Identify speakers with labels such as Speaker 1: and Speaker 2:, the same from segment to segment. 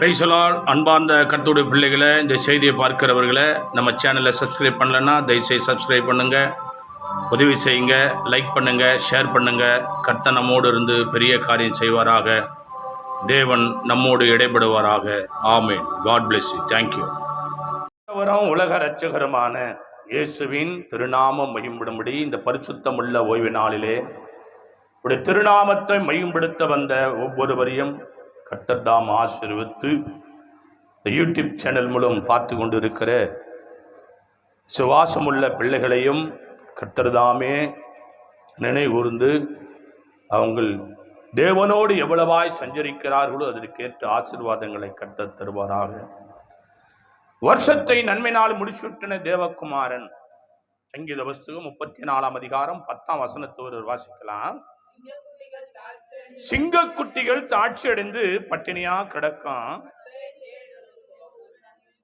Speaker 1: Praise the Lord. அன்பார்ந்த கர்த்தருடைய பிள்ளைகளை, இந்த செய்தியை பார்க்கிறவர்களை, நம்ம சேனலை சப்ஸ்கிரைப் பண்ணலைன்னா தயவுசெய்து சப்ஸ்கிரைப் பண்ணுங்கள், உதவி செய்யுங்க, லைக் பண்ணுங்கள், ஷேர் பண்ணுங்கள். கர்த்தர் நம்மோடு இருந்து பெரிய காரியம் செய்வாராக. தேவன் நம்மோடு இடைபடுவாராக. Amen. God bless you. Thank you. உலக இரட்சகருமான இயேசுவின் திருநாமம் மகிம்படும்படி இந்த பரிசுத்தமுள்ள ஓய்வு நாளிலே உடைய திருநாமத்தை மகிம்படுத்த வந்த ஒவ்வொருவரையும் கர்த்தர் தாம் ஆசீர்வதித்து இந்த யூடியூப் சேனல் மூலம் பார்த்து கொண்டு இருக்கிற சுவாசமுள்ள பிள்ளைகளையும் கர்த்தர் தாமே நினைவுகூர்ந்து அவங்கள் தேவனோடு எவ்வளவாய் சஞ்சரிக்கிறார்களோ அதற்கேற்ற ஆசீர்வாதங்களை கர்த்தர் தருவாராக. வருஷத்தை நன்மையினால் முடிச்சுட்டின தேவகுமாரன். சங்கீத புஸ்தகம் 34ஆம் அதிகாரம் 10ஆம் வசனத்தோடு வாசிக்கலாம். சிங்கக்குட்டிகள் தாட்சி அடைந்து பட்டினியா கிடக்கும்,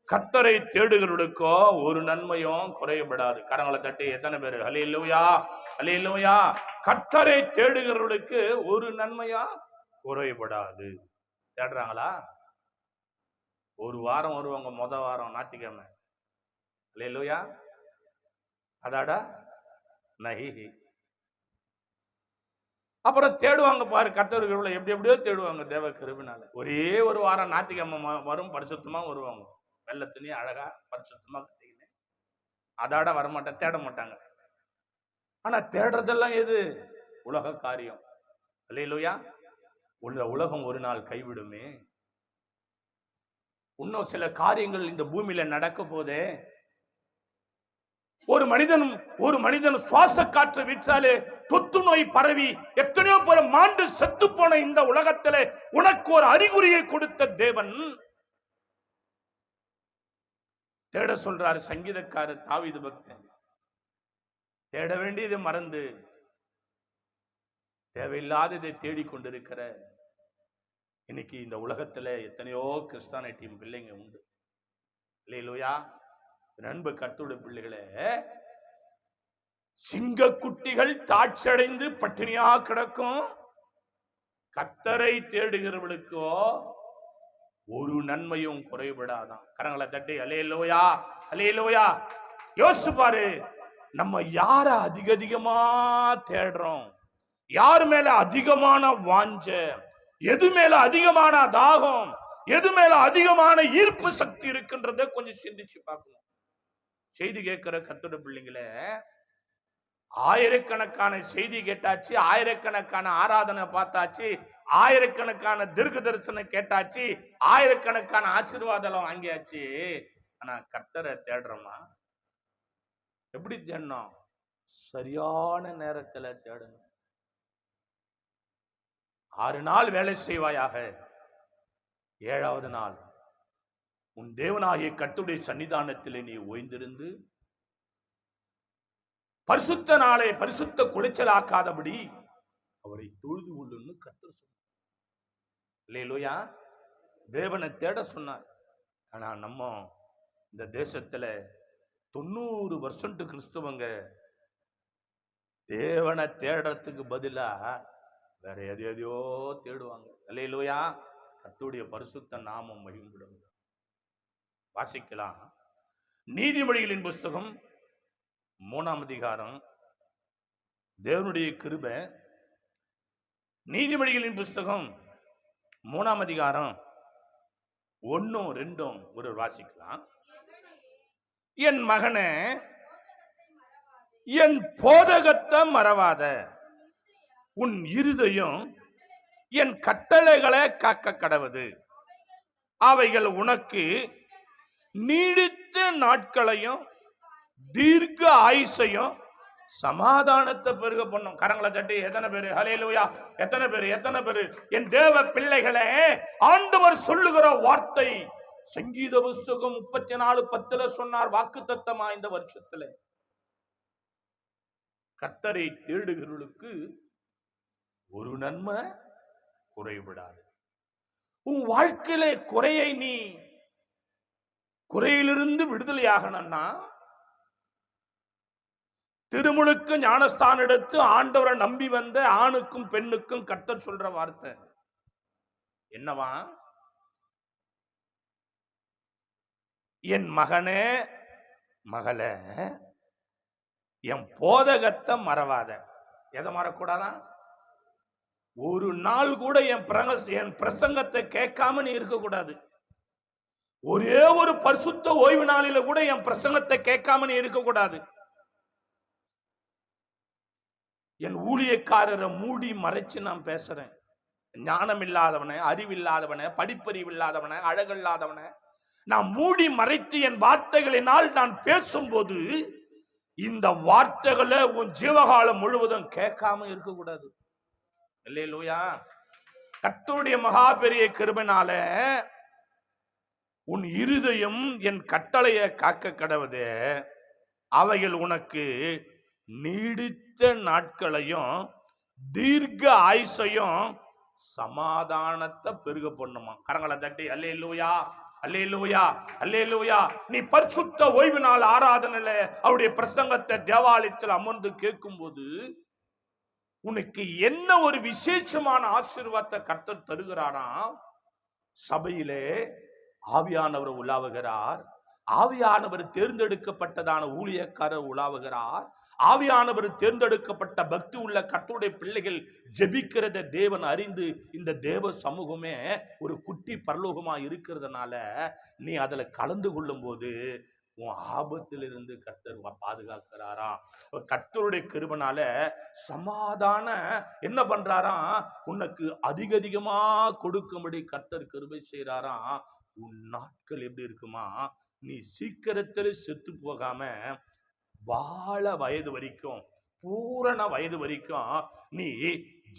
Speaker 1: கர்த்தரை தேடுகிறவர்களுக்கோ ஒரு நன்மையும் குறையப்படாது. கரங்களை தட்டி எத்தனை பேர் ஹல்லேலூயா ஹல்லேலூயா. கர்த்தரை தேடுகிறவர்களுக்கு ஒரு நன்மையா குறையப்படாது. தேடுறாங்களா? ஒரு வாரம் வருவாங்க, வாரம் ஞாயிற்றுக்கிழமை. ஹல்லேலூயா. அதாடா நஹி. அப்புறம் தேடுவாங்க பாரு, கர்த்தர்கள் எப்படி எப்படியோ தேடுவாங்க தேவ கிருபையினால. ஒரே ஒரு வாரம் ஞாயிற்றுக்கிழமை வரும், பரிசுத்தமா வருவாங்க, வெள்ளை துணி அழகா பரிசுத்தமா கட்டிக்கின்னு. அதாட வரமாட்டேன், தேட மாட்டாங்க. ஆனா தேடுறதெல்லாம் எது? உலக காரியம். அல்லேலூயா. உலகம் ஒரு நாள் கைவிடுமே. இன்னும் சில காரியங்கள் இந்த பூமியில நடக்க போதே. ஒரு மனிதன் சுவாச காற்று விட்டாலே தொத்து நோய் பரவி எத்தனையோ பேர் மாண்டு செத்து போன இந்த உலகத்திலே உனக்கு ஒரு அறிகுறியை கொடுத்த தேவன் தேட சொல்றாரு. சங்கீதக்காரர் தாவீது பக்தன் தேட வேண்டியதை மறந்து தேவையில்லாததை தேடிக்கொண்டிருக்கிற இன்னைக்கு இந்த உலகத்துல எத்தனையோ கிறிஸ்டானிட்டி பிள்ளைங்க உண்டு. அல்லேலூயா. நண்பு கர்த்தருடைய பிள்ளைகளே, சிங்கக்குட்டிகள் தாட்சடைந்து பட்டினியா கிடக்கும், கர்த்தரை தேடுகிறவர்களுக்கோ ஒரு நன்மையும் குறைபடாதான். கரங்களை தட்டி அல்லேலூயா அல்லேலூயா. யோசிச்சு பாரு, நம்ம யார அதிகமா தேடுறோம், யார் மேல அதிகமான வாஞ்ச, எது மேல அதிகமான தாகம், எது மேல அதிகமான ஈர்ப்பு சக்தி இருக்குன்றத கொஞ்சம் சிந்திச்சு பார்க்கணும். செய்தி கேட்கிற கர்த்தருடைய பிள்ளைங்களே, ஆயிரக்கணக்கான செய்தி கேட்டாச்சு, ஆயிரக்கணக்கான ஆராதனை பார்த்தாச்சு, ஆயிரக்கணக்கான தீர்க்க தரிசனம் கேட்டாச்சு, ஆயிரக்கணக்கான ஆசீர்வாதம் வாங்கியாச்சு. ஆனா கர்த்தரை தேடுறோமா? எப்படி தேடணும்? சரியான நேரத்துல தேடணும். 6 நாள் வேலை செய்வாயாக, 7வது நாள் உன் தேவனாகிய கர்த்தருடைய சன்னிதானத்திலே நீ ஓய்ந்திருந்து பரிசுத்த நாளை பரிசுத்த குலைச்சலாக்காதபடி அவரை தொழுது கொள்ளுன்னு கர்த்தர் சொன்னார். அல்லேலூயா. தேவனை தேட சொன்னார். ஆனா நம்ம இந்த தேசத்துல 90% கிறிஸ்தவங்க தேவனை தேடுறதுக்கு பதிலா வேற எதையோ தேடுவாங்க. அல்லேலூயா. கர்த்தருடைய பரிசுத்த நாமம் மகிமைப்படும். வாசிக்கலாம். நீதிமொழிகளின் புஸ்தகம் 3ஆம் அதிகாரம். தேவனுடைய கிருபை. நீதிமொழிகளின் புஸ்தகம் 3ஆம் அதிகாரம் 1, 2 ஒரு வாசிக்கலாம். என் மகனே, என் போதகத்தை மறவாத, உன் இருதயம் என் கட்டளைகளை காக்க கடவது, அவைகள் உனக்கு நீடித்த நாட்களையும் தீர்க்க ஆயுசையும் சமாதானத்தை பெருக பண்ணும். கரங்களை தட்டி எத்தனை பேரு ஹல்லேலூயா. எத்தனை பேரு என் தேவ பிள்ளைகளே, ஆண்டவர் சொல்லுகிற வார்த்தை சங்கீத புஸ்தகம் 34:10 சொன்னார். வாக்குத்தத்தமா இந்த வருஷத்துல கர்த்தரை தேடுகிறவர்களுக்கு ஒரு நன்மை குறைபடாது. உன் வாழ்க்கையிலே குறையை நீ குறையிலிருந்து விடுதலையாகணும்னா திருமுழுக்கு ஞானஸ்தானம் எடுத்து ஆண்டவரை நம்பி வந்த ஆணுக்கும் பெண்ணுக்கும் கர்த்தர் சொல்ற வார்த்தை என்னவா?
Speaker 2: என் மகனே மகளே, என் போதகத்தை மறவாத. எதை மறக்கூடாதான்? ஒரு நாள் கூட என் பிரசங்கத்தை கேட்காம நீ இருக்கக்கூடாது. ஒரே ஒரு பரிசுத்த ஓய்வு நாளில கூட என் பிரசங்கத்தை கேட்காம நீ இருக்கக்கூடாது. என் ஊழியக்காரரை மூடி மறைச்சு நான் பேசுறேன். ஞானம் இல்லாதவன, அறிவில்லாதவன, படிப்பறிவு இல்லாதவன, அழகில்லாதவன நான் மூடி மறைத்து என் வார்த்தைகளினால் நான் பேசும்போது இந்த வார்த்தைகளை உன் ஜீவகாலம் முழுவதும் கேட்காம இருக்கக்கூடாது. அல்லேலூயா. கர்த்தருடைய மகா பெரிய கிருபையினால உன் இருதயம் என் கட்டளையை காக்க கடவுது. அவைகள் உனக்கு நீடித்த நாட்களையும் தீர்க்க ஆயுசையும் சமாதானத்தை பெருக பண்ணுமா. கரங்களை தட்டி அல்லேலூயா, அல்லேலூயா, அல்லேலூயா. நீ பரிசுத்த ஓய்வு நாள் ஆராதனையில அவருடைய பிரசங்கத்தை தேவாலயத்தில் அமர்ந்து கேட்கும் போது உனக்கு என்ன ஒரு விசேஷமான ஆசீர்வாதத்தை கர்த்தர் தருகிறாராம். சபையிலே ஆவியானவர் உலாவுகிறார். ஆவியானவர் தேர்ந்தெடுக்கப்பட்டதான ஊழியக்காரர் உலாவுகிறார். ஆவியானவர் தேர்ந்தெடுக்கப்பட்ட பக்தி உள்ள கர்த்தருடைய பிள்ளைகள் ஜெபிக்கிறத தேவன் அறிந்து இந்த தேவ சமூகமே ஒரு குட்டி பரலோகமா இருக்கிறதுனால நீ அதுல கலந்து கொள்ளும் போது உன் ஆபத்திலிருந்து கர்த்தர் பாதுகாக்கிறாராம். கர்த்தருடைய கிருபையினால சமாதான என்ன பண்றாராம், உனக்கு அதிகமா கொடுக்கும்படி கர்த்தர் கிருபை செய்யறாராம். உன் நாட்கள் எப்படி இருக்குமா, நீ சீக்கிரத்தில் செத்து போகாம வாழ வயது வரைக்கும், பூரண வயது வரைக்கும் நீ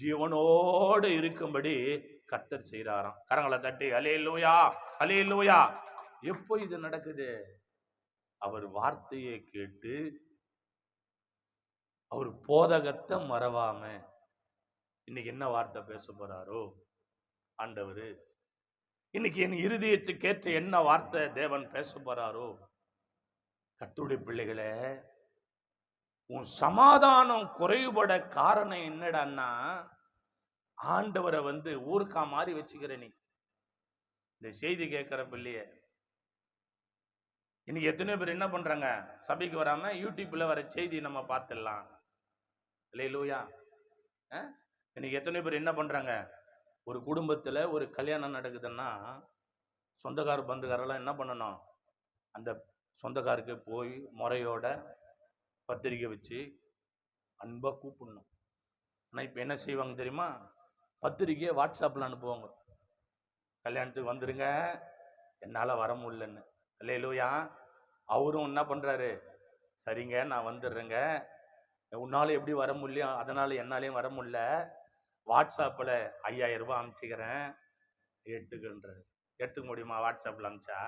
Speaker 2: ஜீவனோடு இருக்கும்படி கர்த்தர் செய்யறாராம். கரங்களை தட்டி அல்லேலூயா, அல்லேலூயா. எப்போ இது நடக்குது? அவர் வார்த்தையை கேட்டு அவர் போதகத்தை மறவாம. இன்னைக்கு என்ன வார்த்தை பேச போறாரோ ஆண்டவர், இன்னைக்கு என் இருதயத்துக்கு ஏற்ற என்ன வார்த்தை தேவன் பேச போறாரோ. கர்த்தருடைய பிள்ளைகளே, உன் சமாதானம் குறைபட காரணம் என்னடான்னா, ஆண்டவரை ஊருக்கா மாதிரி வச்சுக்கிற நீ. இந்த செய்தி கேட்கிற பிள்ளைய இன்னைக்கு எத்தனையோ பேர் என்ன பண்றாங்க, சபைக்கு வராம யூடியூப்ல வர செய்தி நம்ம பார்த்துடலாம். அல்லேலூயா. இன்னைக்கு எத்தனையோ பேர் என்ன பண்றாங்க, ஒரு குடும்பத்துல ஒரு கல்யாணம் நடக்குதுன்னா சொந்தக்கார பந்துக்காரெல்லாம் என்ன பண்ணணும், அந்த சொந்தக்காருக்கு போய் முறையோட பத்திரிக்கை வச்சு அன்பா கூப்பிடணும். ஆனா இப்ப என்ன செய்வாங்க தெரியுமா, பத்திரிக்கையை வாட்ஸ்அப்ல அனுப்புவாங்க. கல்யாணத்துக்கு வந்துருங்க, என்னால வர முடியலன்னு. அல்லேலூயா. அவரும் என்ன பண்றாரு, சரிங்க நான் வந்துடுறேங்க, உன்னால எப்படி வர முடியும், அதனால என்னாலையும் வர முடியல, வாட்ஸ்அப்ல 5000 ரூபாய் அனுப்பிச்சுக்கிறேன் எடுத்துக்கின்றாரு. எடுத்துக்க முடியுமா வாட்ஸ்அப்ல அனுப்பிச்சா?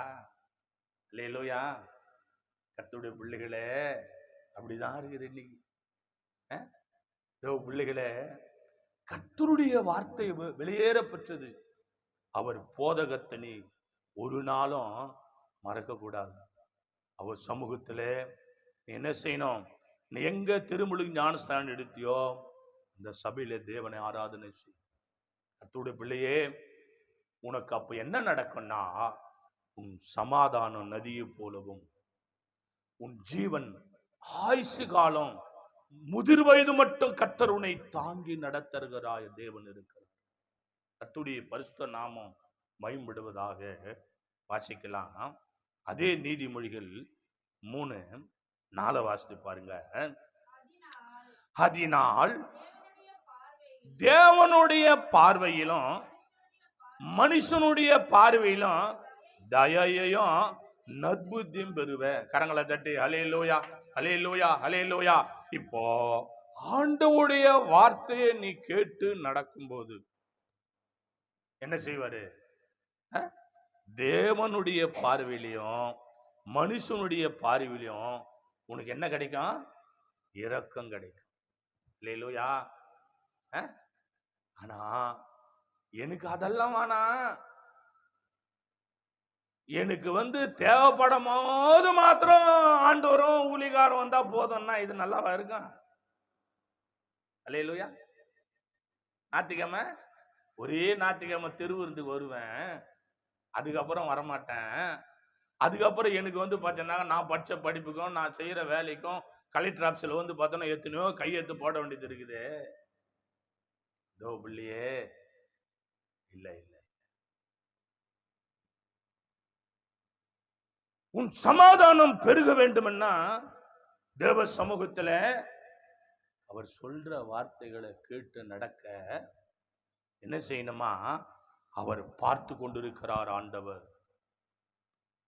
Speaker 2: அல்லேலூயா. கர்த்தருடைய பிள்ளைகளே, அப்படிதான் இருக்குது இன்னைக்கு. பிள்ளைகளே, கர்த்தருடைய வார்த்தை வெளியேற பெற்றது. அவர் போதகத்தை நீ ஒரு நாளும் மறக்க கூடாது. அவர் சமூகத்துல நீ என்ன செய்யணும், நீ எங்க திருமுழுக்கு ஞானஸ்தானம் எடுத்தியோ இந்த சபையில தேவனை ஆராதனை செய். கர்த்தருடைய பிள்ளையே, உனக்கு அப்ப என்ன நடக்கும்னா, உன் சமாதானம் நதியை போலவும், உன் ஜீவன் ஆயுசு காலம் முதிர் வயது மட்டும் கர்த்தர் உன்னை தாங்கி நடத்தருகிறாய் தேவன் இருக்கிறார். கர்த்தருடைய பரிசுத்த நாமம் மகிமைப்படுவதாக. வாசிக்கலாம். அதே நீதிமொழிகள் 3:4 வாசித்து பாருங்க. அதனால் தேவனுடைய பார்வையிலும் மனுஷனுடைய பார்வையிலும் தயையும் நற்புத்தியும் பெறுவ. கரங்களை தட்டி அல்லேலூயா, அல்லேலூயா, அல்லேலூயா. இப்போ ஆண்டவருடைய வார்த்தையை நீ கேட்டு நடக்கும்போது என்ன செய்வாரு, தேவனுடைய பார்வையிலையும் மனுஷனுடைய பார்வையிலையும் உனக்கு என்ன கிடைக்கும், இரக்கம் கிடைக்கும். அல்லேலூயா. ஆனா எனக்கு அதெல்லாம் வேணா, எனக்கு தேவைப்படும் போது மாத்திரம் ஆண்டவரும் ஊழிகாரம் வந்தா போதும்னா இது நல்லாவா இருக்கும்? அல்லேலூயா. ஞாயிற்றுக்கிழமை ஒரே ஞாயிற்றுக்கிழமை தெருவிருந்துக்கு வருவேன், அதுக்கப்புறம் வரமாட்டேன். அதுக்கப்புறம் எனக்கு வந்து பார்த்தீங்கன்னா நான் படித்த படிப்புக்கும் நான் செய்கிற வேலைக்கும் கலெக்டர் ஆஃபீஸில் வந்து பார்த்தோன்னா எத்தனையோ கையெழுத்து போட வேண்டியது இருக்குது. இதோ பிள்ளையே, இல்லை இல்லை, உன் சமாதானம் பெருக வேண்டும்னா தேவ சமூகத்துல அவர் சொல்ற வார்த்தைகளை கேட்டு நடக்க என்ன செய்யணுமா? அவர் பார்த்து கொண்டிருக்கிறார் ஆண்டவர்.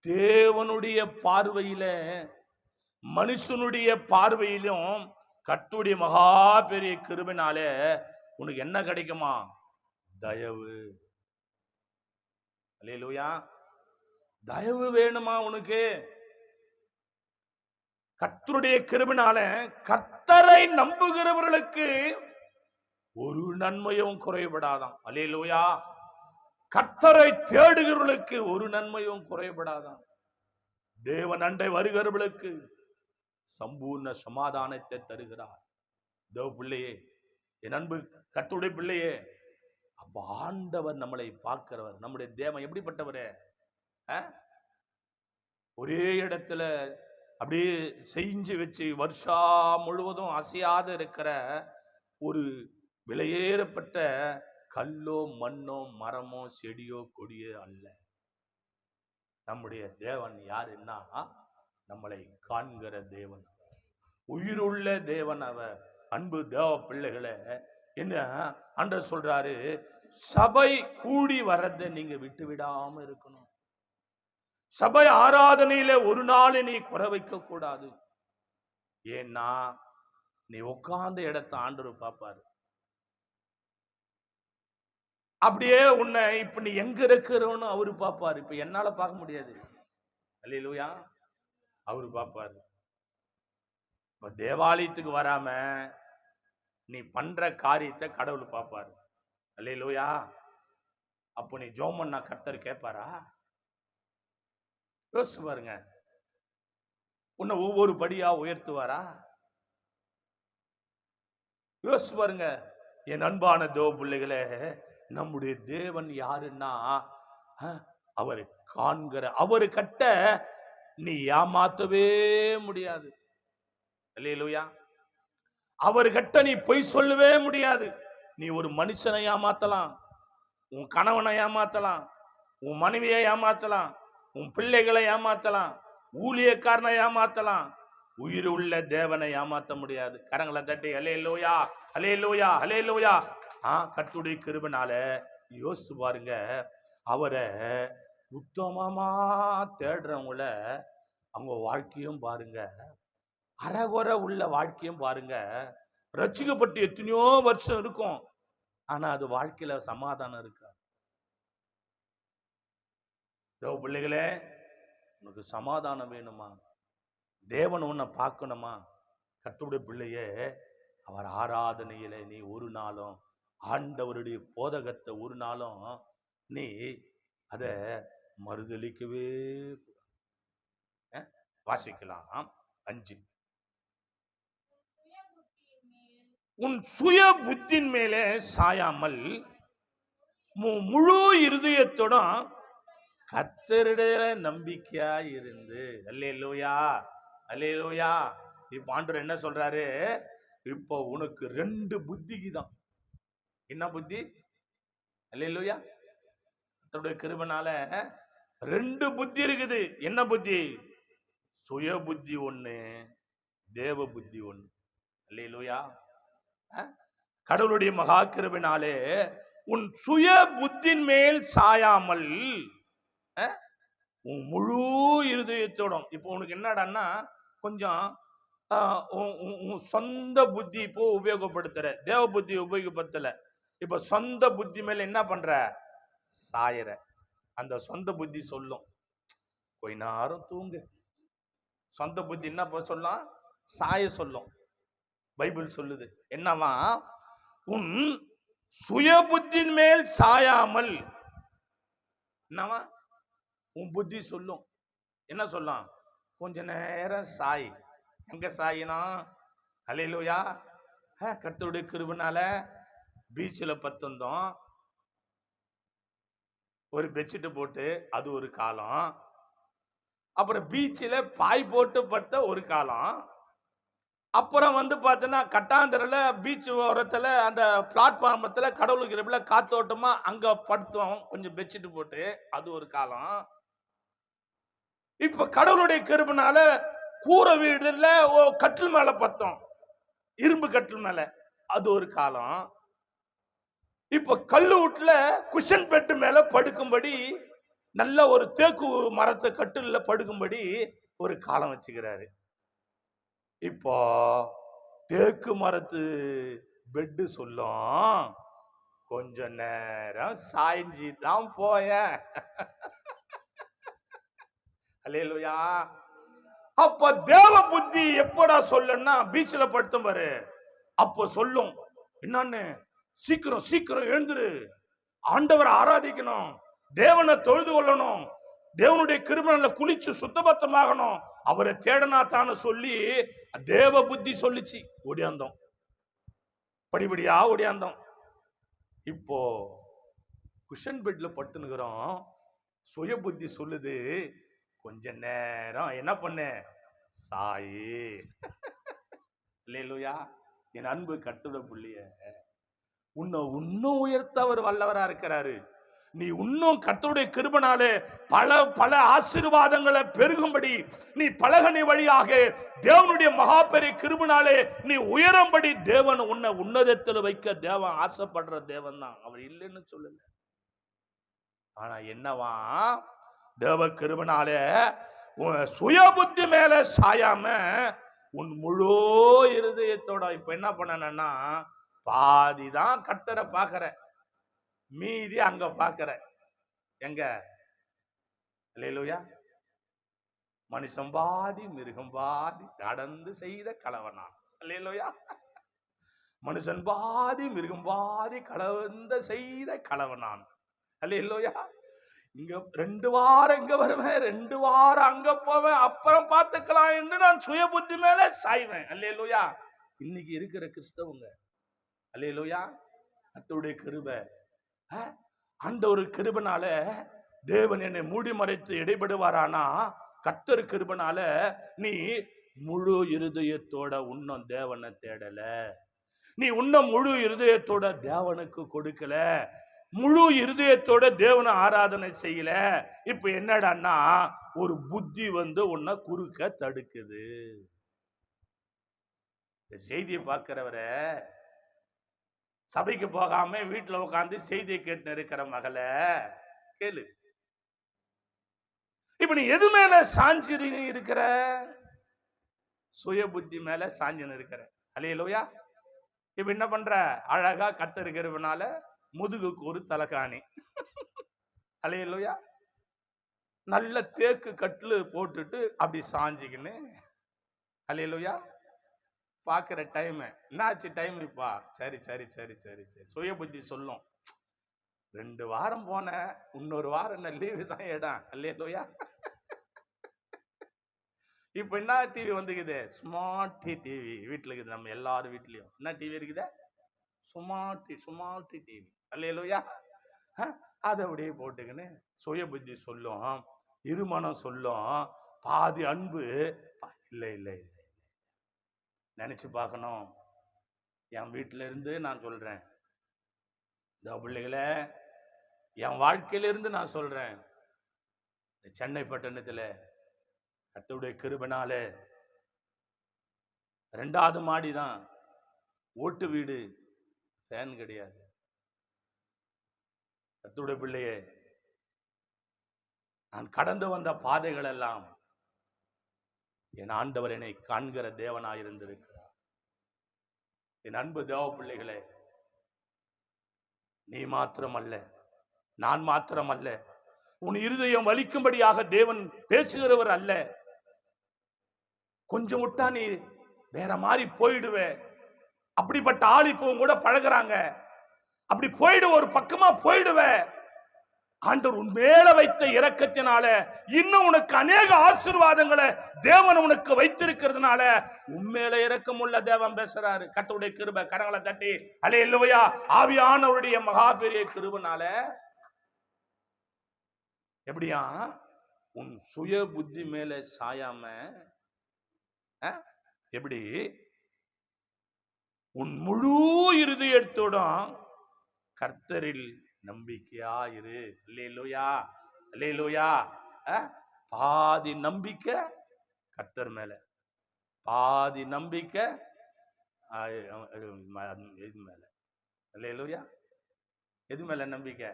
Speaker 2: தேவனுடைய பார்வையில மனுஷனுடைய பார்வையிலும் கர்த்தருடைய மகா பெரிய கிருபையினாலே உனக்கு என்ன கிடைக்குமா? தயவு. அல்லேலூயா. தயவு வேணுமா உனக்கு? கர்த்தருடைய கிருபையினால கர்த்தரை நம்புகிறவர்களுக்கு ஒரு நன்மையும் குறைபடாதாம். அல்லேலூயா. கர்த்தரை தேடுகிறவர்களுக்கு ஒரு நன்மையும் குறைபடாதாம். தேவன் அண்டை வருகிறவர்களுக்கு சம்பூர்ண சமாதானத்தை தருகிறார். தேவ பிள்ளையே, என் அன்பு கர்த்தருடைய பிள்ளையே, அப்ப ஆண்டவர் நம்மளை பார்க்கிறவர். நம்முடைய தேவன் எப்படிப்பட்டவரே? ஒரே இடத்துல அப்படியே செஞ்சு வச்சு வருஷம் முழுவதும் அசையாத இருக்கிற ஒரு விலையேறப்பட்ட கல்லோ மண்ணோ மரமோ செடியோ கொடியோ அல்ல. நம்முடைய தேவன் யாருன்னா நம்மளை காண்கிற தேவன், உயிருள்ள தேவன் அவர். அன்பு தேவ பிள்ளைகளை, என்ன ஆண்டவர் சொல்றாரு? சபை கூடி வரதை நீங்க விட்டு விடாம இருக்கணும். சபை ஆராதனையில ஒரு நாள் நீ குறை வைக்க கூடாது. ஏன்னா நீ உட்கார்ந்த இடத்தை ஆண்டவர் பார்ப்பாரு. அப்படியே உன்னை இப்ப நீ எங்க இருக்கிறோன்னு அவரு பார்ப்பாரு. இப்ப என்னால பார்க்க முடியாது. அல்லேலூயா. அவரு பார்ப்பாரு. இப்ப தேவாலயத்துக்கு வராம நீ பண்ற காரியத்தை கடவுள் பார்ப்பாரு. அல்லேலூயா. அப்போ நீ ஜெபம் பண்ணா கர்த்தர் கேட்பாரா? யோசிச்சு பாருங்க. உன்னை ஒவ்வொரு படியா உயர்த்துவாரா? யோசிச்சு பாருங்க. என் அன்பான தேவ பிள்ளைகளே, நம்முடைய தேவன் யாருன்னா அவரை காண்கிற, அவரு கட்ட நீ ஏமாத்தவே முடியாது. அல்லேலூயா. அவரு கட்ட நீ பொய் சொல்லவே முடியாது. நீ ஒரு மனுஷனை ஏமாத்தலாம், உன் கணவனை ஏமாத்தலாம், உன் மனைவியை ஏமாத்தலாம், உன் பிள்ளைகளை ஏமாத்தலாம், ஊழியக்காரனை ஏமாத்தலாம், உயிர் உள்ள தேவனை ஏமாத்த முடியாது. கரங்களை தட்டி அல்லேலூயா, அல்லேலூயா, அல்லேலூயா. கர்த்தருடைய கிருபையினால யோசிச்சு பாருங்க. அவரை உத்தமமா தேடுறவங்கள அவங்க வாழ்க்கையும் பாருங்க, அறகுறை உள்ள வாழ்க்கையும் பாருங்க. ரட்சிக்கப்பட்டு எத்தனையோ வருஷம் இருக்கும், ஆனா அது வாழ்க்கையில சமாதானம் இருக்கா? தேவ பிள்ளைகளே, உனக்கு சமாதானம் வேணுமா? தேவன் உன்னை பார்க்கணுமா? கர்த்தருடைய பிள்ளையே, அவர் ஆராதனையில நீ ஒரு நாளும் ஆண்டவருடைய போதகத்தை ஒரு நாளும் நீ அத மறுதலிக்கவே. வாசிக்கலாம் 5. உன் சுய புத்தின் மேலே சாயாமல் முழு இருதயத்துடன் கர்த்தருடைய நம்பிக்கையா இருந்து. அல்லேலூயா, அல்லேலூயா. இப்ப ஆண்டவர் என்ன சொல்றாரு? இப்போ உனக்கு 2 புத்திக்கு தான். என்ன புத்தி? அல்லேலூயா. கர்த்தருடைய கிருபையினால 2 புத்தி இருக்குது. என்ன புத்தி? சுய புத்தி ஒண்ணு, தேவ புத்தி ஒண்ணு. அல்லேலூயா. கடவுளுடைய மகா கிருபையினாலே உன் சுய புத்தின் மேல் சாயாமல் உன் முழு இருதயத்தோடும். இப்போ உனக்கு என்னடான்னா கொஞ்சம் சொந்த புத்தி இப்போ உபயோகப்படுத்துற, தேவ புத்தி உபயோகப்படுத்தல. இப்ப சொந்த புத்தி மேல என்ன பண்ற? சாயற. அந்த சொந்த புத்தி சொல்லும் கொஞ்ச நேரம் தூங்கு. சொந்த புத்தி என்ன சொல்லலாம்? சாய சொல்லும். பைபிள் சொல்லுது என்னவா? உன் சுய புத்தின் மேல் சாயாமல். என்னவா? உன் புத்தி சொல்லும். என்ன சொல்லும்? கொஞ்ச நேரம் சாய். எங்க சாயினா? அல்லேலூயா. கர்த்தருடைய கிருபையினால பீச்சில் பத்துந்தோம், ஒரு பெட்ஷீட் போட்டு அது ஒரு காலம். அப்புறம் பீச்சில் பாய் போட்டு படுத்த ஒரு காலம். அப்புறம் பார்த்தோன்னா கட்டாந்தரையில் பீச் ஓரத்தில் அந்த பிளாட்ஃபார்மத்தில் கடவுளுக்கு இருப்பில் காத்தோட்டமா அங்கே படுத்தோம் கொஞ்சம் பெட்ஷீட் போட்டு, அது ஒரு காலம். இப்ப கடவுளுடைய கிருபைனால கூரை வீடுல கட்டில் மேல பத்தோம், இரும்பு கட்டில் மேல, அது ஒரு காலம். இப்ப கல்லு வீட்டுல குஷன் பெட் மேல படுக்கும்படி நல்ல ஒரு தேக்கு மரத்தை கட்டில படுக்கும்படி ஒரு காலம் வச்சுக்கிறாரு. இப்போ தேக்கு மரத்து பெட்டு சொல்லும், கொஞ்ச நேரம் சாய்ஞ்சி தான் போய. அல்லேலூயா. அப்ப தேவ புத்தி எப்படா சொல்லுன்னா, பீச்ல படுத்தும் பாரு, அப்ப சொல்லும் என்னன்னு, சீக்கிரம் சீக்கிரம் எழுந்துரு, ஆண்டவரை ஆராதிக்கணும், தேவனை தொழுது கொள்ளணும், தேவனுடைய கிருபையில குளிச்சு சுத்தபத்தமாகணும், அவரை தேடனா தானு சொல்லி தேவ புத்தி சொல்லிச்சு. ஓடியாந்தோம், படிப்படியா ஓடியாந்தோம். இப்போ குஷன் பெட்ல படுத்துனுக்கிறோம், சுய புத்தி சொல்லுது கொஞ்ச நேரம் என்ன பண்ண சாயி. அல்லேலூயா. என் அன்பு கர்த்தருடைய புள்ளிய, உன்னை இன்னும் உயர்த்த அவர் வல்லவரா இருக்கிறாரு. நீ இன்னும் கர்த்தருடைய கிருபையினாலே பல பல ஆசீர்வாதங்களை பெருகும்படி, நீ பலகனி வழியாக தேவனுடைய மகா பெரிய கிருபையினாலே நீ உயரும்படி தேவன் உன்னை உன்னதத்தில் வைக்க தேவன் ஆசைப்படுற தேவன் தான், அவர் இல்லைன்னு சொல்லல. ஆனா என்னவா, தேவ கிருபையினாலே சுய புத்தி மேல சாயாம உன் முழு இருதயத்தோட இப்ப என்ன பண்ணனா, பாதிதான் கர்த்தரை பாக்குற, மீதி அங்க பாக்குற. எங்க? அல்லேலூயா. மனுஷன் பாதி மிருகம் பாதி கடந்து செய்த கலவனான். அல்லேலூயா. மனுஷன் பாதி மிருகம் பாதி கலந்து செய்த கலவனான். அல்லேலூயா. இங்க 2 வாரம் இங்க வருவேன், 2 வாரம் அங்க போவேன், அப்புறம் பார்த்துக்கலாம் என்று நான் சுய புத்தி மேல சாய்வேன். அல்லேலூயா. இன்னைக்கு இருக்கிற கிறிஸ்தவங்க, அல்லேலூயா, கர்த்தருடைய கிருபை, அந்த ஒரு கிருபைனால தேவன் என்னை மூடி மறைத்து இடைபடுவாரானா, கர்த்தர் கிருபைனால நீ முழு இருதயத்தோட உன்னும் தேவனை தேடல, நீ உன்னும் முழு இருதயத்தோட தேவனுக்கு கொடுக்கல, முழு இருதயத்தோட தேவனை ஆராதனை செய்யல. இப்ப என்னடான்னா, ஒரு புத்தி உன்னை குறுக்க தடுக்குது. இந்த செய்தியை பார்க்கிறவரை, சபைக்கு போகாம வீட்டுல உட்காந்து செய்தியை கேட்டு இருக்கிற மகளை கேளு. இப்ப நீ எது மேல சாஞ்சி இருக்கிற? சுய புத்தி மேல சாஞ்சின்னு இருக்கிற. அல்லேலூயா. இப்ப என்ன பண்ற? அழகா கர்த்தர் இருக்கிறதுனால முதுகுக்கு ஒரு தலகாணி, அல்லேலூயா, நல்ல தேக்கு கட்டில் போட்டுட்டு அப்படி சாஞ்சிக்கின்னு, அல்லேலூயா, பாக்குற டைம் என்னாச்சு டைம் இப்பா, சரி சரி சரி சரி சரி. சுய புத்தி சொல்லும், 2 வாரம் போன, இன்னொரு வாரம் என்ன லீவு தான் இடம். அல்லேலூயா. இப்ப என்ன டிவி வந்துக்குது? ஸ்மார்ட் டிவி வீட்டுல இருக்குது. நம்ம எல்லாரும் வீட்லயும் என்ன டிவி இருக்குது? Smart TV. அல்லேலூயா. அதை அப்படியே போட்டுக்கின்னு சுய புத்தி சொல்லும், இருமனம் சொல்லும், பாதி அன்பு இல்லை இல்லை இல்லை. நினைச்சு பார்க்கணும். என் வீட்டில இருந்து நான் சொல்றேன், இந்த பிள்ளைகளை என் வாழ்க்கையில இருந்து நான் சொல்றேன், சென்னை பட்டணத்துல கர்த்தருடைய கிருபையினால 2வது மாடி தான், ஓட்டு வீடு, ஃபேன் கிடையாது. கர்த்தருடைய பிள்ளையே, நான் கடந்து வந்த பாதைகள் எல்லாம் என் ஆண்டவர் என்னை காண்கிற தேவனாயிருந்திருக்கிறார். என் அன்பு தேவ பிள்ளைகளே, நீ மாத்திரம் அல்ல, நான் மாத்திரம் அல்ல, உன் இருதயம் வலிக்கும்படியாக தேவன் பேசுகிறவர் அல்ல. கொஞ்சம் விட்டா நீ வேற மாதிரி போயிடுவே. அப்படிப்பட்ட ஆள் இப்போ கூட பழகுறாங்க. அப்படி போயிடு, ஒரு பக்கமா போயிடுவ. ஆண்டவர் உன் மேல வைத்த இரக்கத்தினால இன்னும் உனக்கு அநேக ஆசீர்வாதங்களை தேவன் உனக்கு வைத்திருக்கிறதுனால உண்மையில இரக்கம் உள்ள தேவன் பேசுறாரு. கர்த்தருடைய கிருபை, கரங்களை தட்டி அல்லேலூயா. ஆவியானவருடைய மகா பெரிய கிருபைனால எப்படியா உன் சுய புத்தி மேல சாயாம எப்படி உன் முழு இருதயத்தோடும் கர்த்தரில் நம்பிக்கையா இரு. அல்லேலூயா, அல்லேலூயா. பாதி நம்பிக்கை கர்த்தர் மேல, பாதி நம்பிக்கை எது மேல? அல்லேலூயா. எது மேல நம்பிக்கை?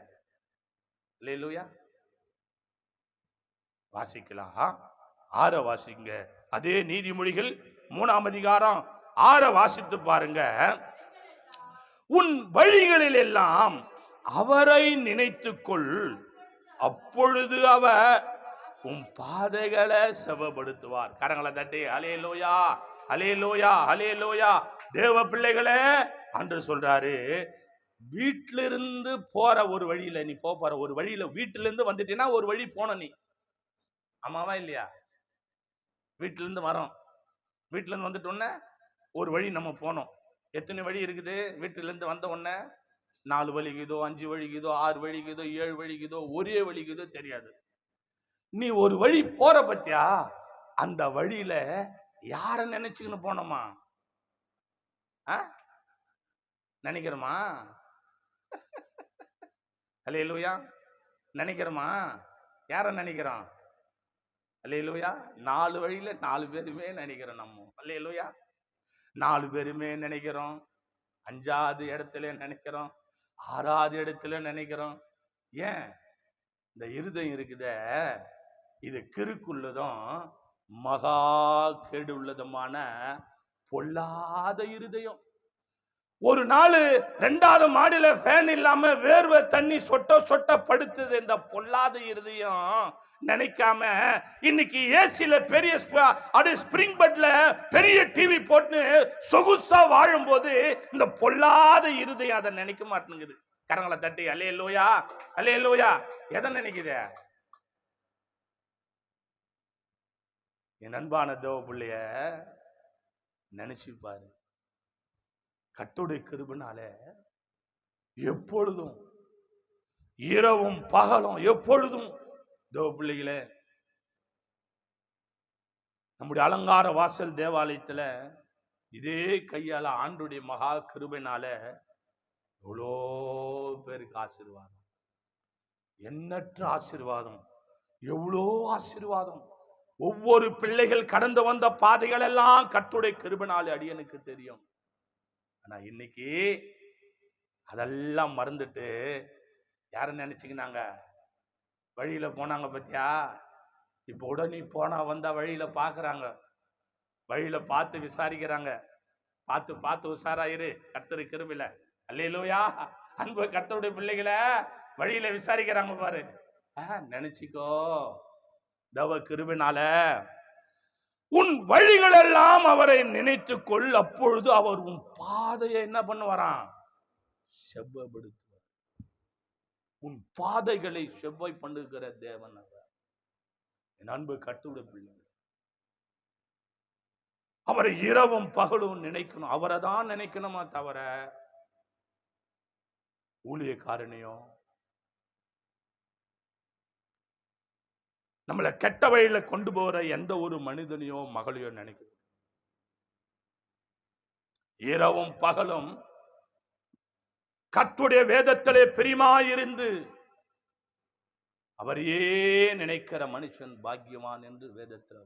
Speaker 2: அல்லேலூயா. வாசிக்கலாம், 6 வாசிங்க. அதே நீதிமொழிகள் 3ஆம் அதிகாரம் 6 வாசித்து பாருங்க. உன் வழிகளில் எல்லாம் அவரை நினைத்துக்கொள், அப்பொழுது அவர் உன் பாதைகளை செவப்படுத்துவார். கரங்களை தட்டி அல்லேலூயா, அல்லேலூயா, அல்லேலூயா. தேவ பிள்ளைகளே, அன்று சொல்றாரு, வீட்டிலிருந்து போற ஒரு வழியில நீ போற ஒரு வழியில வீட்டிலிருந்து வந்துட்டீன்னா ஒரு வழி போன நீ, ஆமாவா இல்லையா? வீட்டில இருந்து வரோம், வீட்டில இருந்து வந்துட்டோன்னே ஒரு வழி நம்ம போனோம். எத்தனை வழி இருக்குது? வீட்டில இருந்து வந்த உடனே 4 வழிக்குதோ, 5 வழிக்குதோ, 6 வழிக்குதோ, 7 வழிக்குதோ, ஒரே வழிக்குதோ தெரியாது. நீ ஒரு வழி போற பத்தியா, அந்த வழியில யார நினைச்சுக்கின்னு போனோமா? நினைக்கிறோமா? அல்லேலூயா. நினைக்கிறோமா? யார நினைக்கிறோம்? அல்லேலூயா. 4 வழியில 4 பேருமே நினைக்கிறோம் நம்ம. அல்லேலூயா. 4 பேருமே நினைக்கிறோம். 5ஆவது இடத்துல நினைக்கிறோம், 6ஆவது இடத்துல நினைக்கிறோம். ஏன்? இந்த இருதயம் இருக்குதே, இது கிறுக்குள்ளதும் மகா கேடு உள்ளதுமான பொல்லாத இருதயம். ஒரு நாள் 2வது மாடியில ஃபேன் இல்லாம வேர்வை தண்ணி சொட்ட சொட்ட படுத்துது. இந்த பொல்லாத இருதயம் நினைக்காம இன்னைக்கு ஏசில பெரிய ஸ்பிரிங் பெட்ல பெரிய டிவி போட்டு சொகுசா வாழும் போது இந்த பொல்லாத இருதயம் அதை நினைக்க மாட்டேங்குது. கரங்களை தட்டி அல்லேலூயா, அல்லேலூயா. எதை நினைக்குது? என் அன்பான தேவ பிள்ளைய நினைச்சு பாரு. கர்த்தருடைய கிருபையினால எப்பொழுதும் இரவும் பகலும் எப்பொழுதும் தேவ பிள்ளைகளே, நம்முடைய அலங்கார வாசல் தேவாலயத்துல இதே கையால ஆண்டுடைய மகா கிருபையினால எவ்வளோ பேருக்கு ஆசீர்வாதம், எண்ணற்ற ஆசீர்வாதம், எவ்வளோ ஆசீர்வாதம். ஒவ்வொரு பிள்ளைகள் கடந்து வந்த பாதைகள் எல்லாம் கர்த்தருடைய கிருபையினால அடியனுக்கு தெரியும். ஆனா இன்னைக்கு அதெல்லாம் மறந்துட்டு யார நினைச்சுக்கினாங்க? வழியில போனாங்க பத்தியா? இப்ப உடனே போனா வந்தா வழியில பாக்குறாங்க, வழியில பார்த்து விசாரிக்கிறாங்க. பார்த்து பார்த்து உஷாராயிரு, கர்த்தரு கிருபையில. அல்லேலூயா. அன்பு கர்த்தருடைய பிள்ளைகளை வழியில விசாரிக்கிறாங்க பாரு. நினைச்சுக்கோ, தேவ கிருபையினால உன் வழிகள் எல்லாம் அவரை நினைத்துக்கொள், அப்பொழுது அவர் உன் பாதையை என்ன பண்ணுவாராம்? செவ்வாய்ப்படுத்துவார். உன் பாதைகளை செவ்வாய் பண்ணுகிற தேவன் அவர். என் அன்பு கர்த்தருடைய பிள்ளைகள், அவரை இரவும் பகலும் நினைக்கணும். அவரை தான் நினைக்கணுமா தவிர ஊழியக்காரனையோ நம்மளை கெட்ட வழியில கொண்டு போற எந்த ஒரு மனிதனையோ மகளையோ நினைக்கணும். இரவும் பகலும் கர்த்தருடைய வேதத்திலே பிரியமாயிருந்து அவரையே நினைக்கிற மனுஷன் பாக்கியவான் என்று வேதத்தில்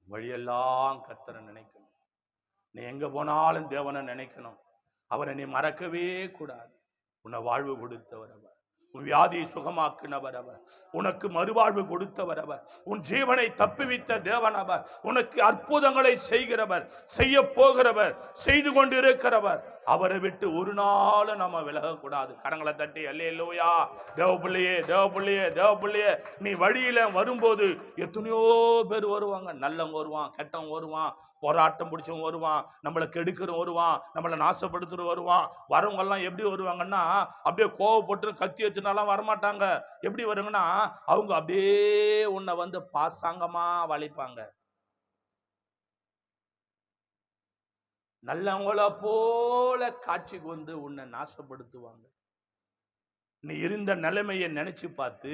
Speaker 2: வழியெல்லாம் கர்த்தரை நினைக்கணும். நீ எங்க போனாலும் தேவனை நினைக்கணும். அவரை நீ மறக்கவே கூடாது. உன்னை வாழ்வு கொடுத்தவர் அவர், உன் வியாதியை சுகமாக்கினவர் அவர், உனக்கு மறுவாழ்வு கொடுத்தவர் அவர், உன் ஜீவனை தப்புவித்த தேவன் அவர், உனக்கு அற்புதங்களை செய்கிறவர், செய்ய போகிறவர், செய்து கொண்டிருக்கிறவர். அவரை விட்டு ஒரு நாள் நம்ம விலகக்கூடாது. கரங்களை தட்டி அல்லேலூயா. தேவப்பிள்ளையே, தேவப்பிள்ளையே, தேவப்பிள்ளையே, நீ வழியில வரும்போது எத்தனையோ பேர் வருவாங்க. நல்லவங்க வருவான், கெட்டவங்க வருவான், போராட்டம் பிடிச்சவங்க வருவான், நம்மளை கெடுக்கிறவங்க வருவான், நம்மளை நாசப்படுத்துறவங்க வருவான். வரவங்க எல்லாம் எப்படி வருவாங்கன்னா, அப்படியே கோவப்பட்டு கத்தி எடுத்துனாலாம் வரமாட்டாங்க. எப்படி வருங்கன்னா, அவங்க அப்படியே உன்னை வந்து பாசாங்கமா வளைப்பாங்க. நல்லவங்கள போல காட்சிக்கு வந்து உன்னை நாசப்படுத்துவாங்க. நீ இருந்த நிலைமையை நினைச்சு பார்த்து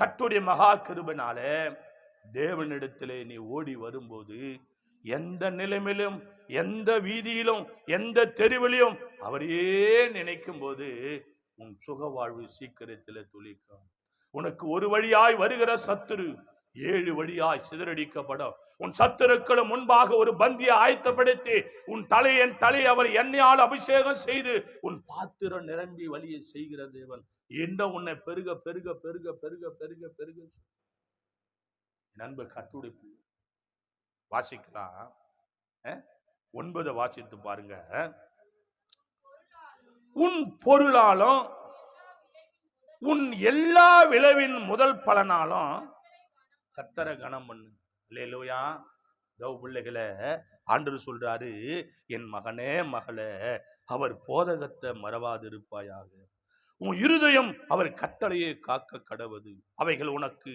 Speaker 2: கர்த்தருடைய மகா கிருபையினாலே தேவனிடத்திலே நீ ஓடி வரும்போது, எந்த நிலைமையிலும், எந்த வீதியிலும், எந்த தெருவிலும் அவரையே நினைக்கும் போது உன் சுக வாழ்வு சீக்கிரத்தில் துளிக்கும். உனக்கு ஒரு வழியாய் வருகிற சத்துரு 7 வழியாய் சிதறடிக்கப்படும். உன் சத்துருக்களும் முன்பாக ஒரு பந்தியை ஆயத்தப்படுத்தி உன் என் தலை அவர் எண்ணெயால் அபிஷேகம் செய்து உன் பாத்திரம் நிரம்பி வழியை செய்கிற தேவன் என்ன உன்னை பெருக பெருக பெருக பெருக பெருக பெருக. நண்பர் கட்டுடைப்பு வாசிக்கலாம். 9 வாசித்து பாருங்க. உன் பொருளாலும் உன் எல்லா விளைவின் முதல் பலனாலும் கர்த்தரை கனம் பண்ணு. அல்லேலூயா. தேவ பிள்ளைகளை ஆண்டவர் சொல்றாரு, என் மகனே மகளே, அவர் போதகத்தை மறவாதிருப்பாயாக. உன் இருதயம் அவர் கட்டளையை காக்க கடவது. அவைகள் உனக்கு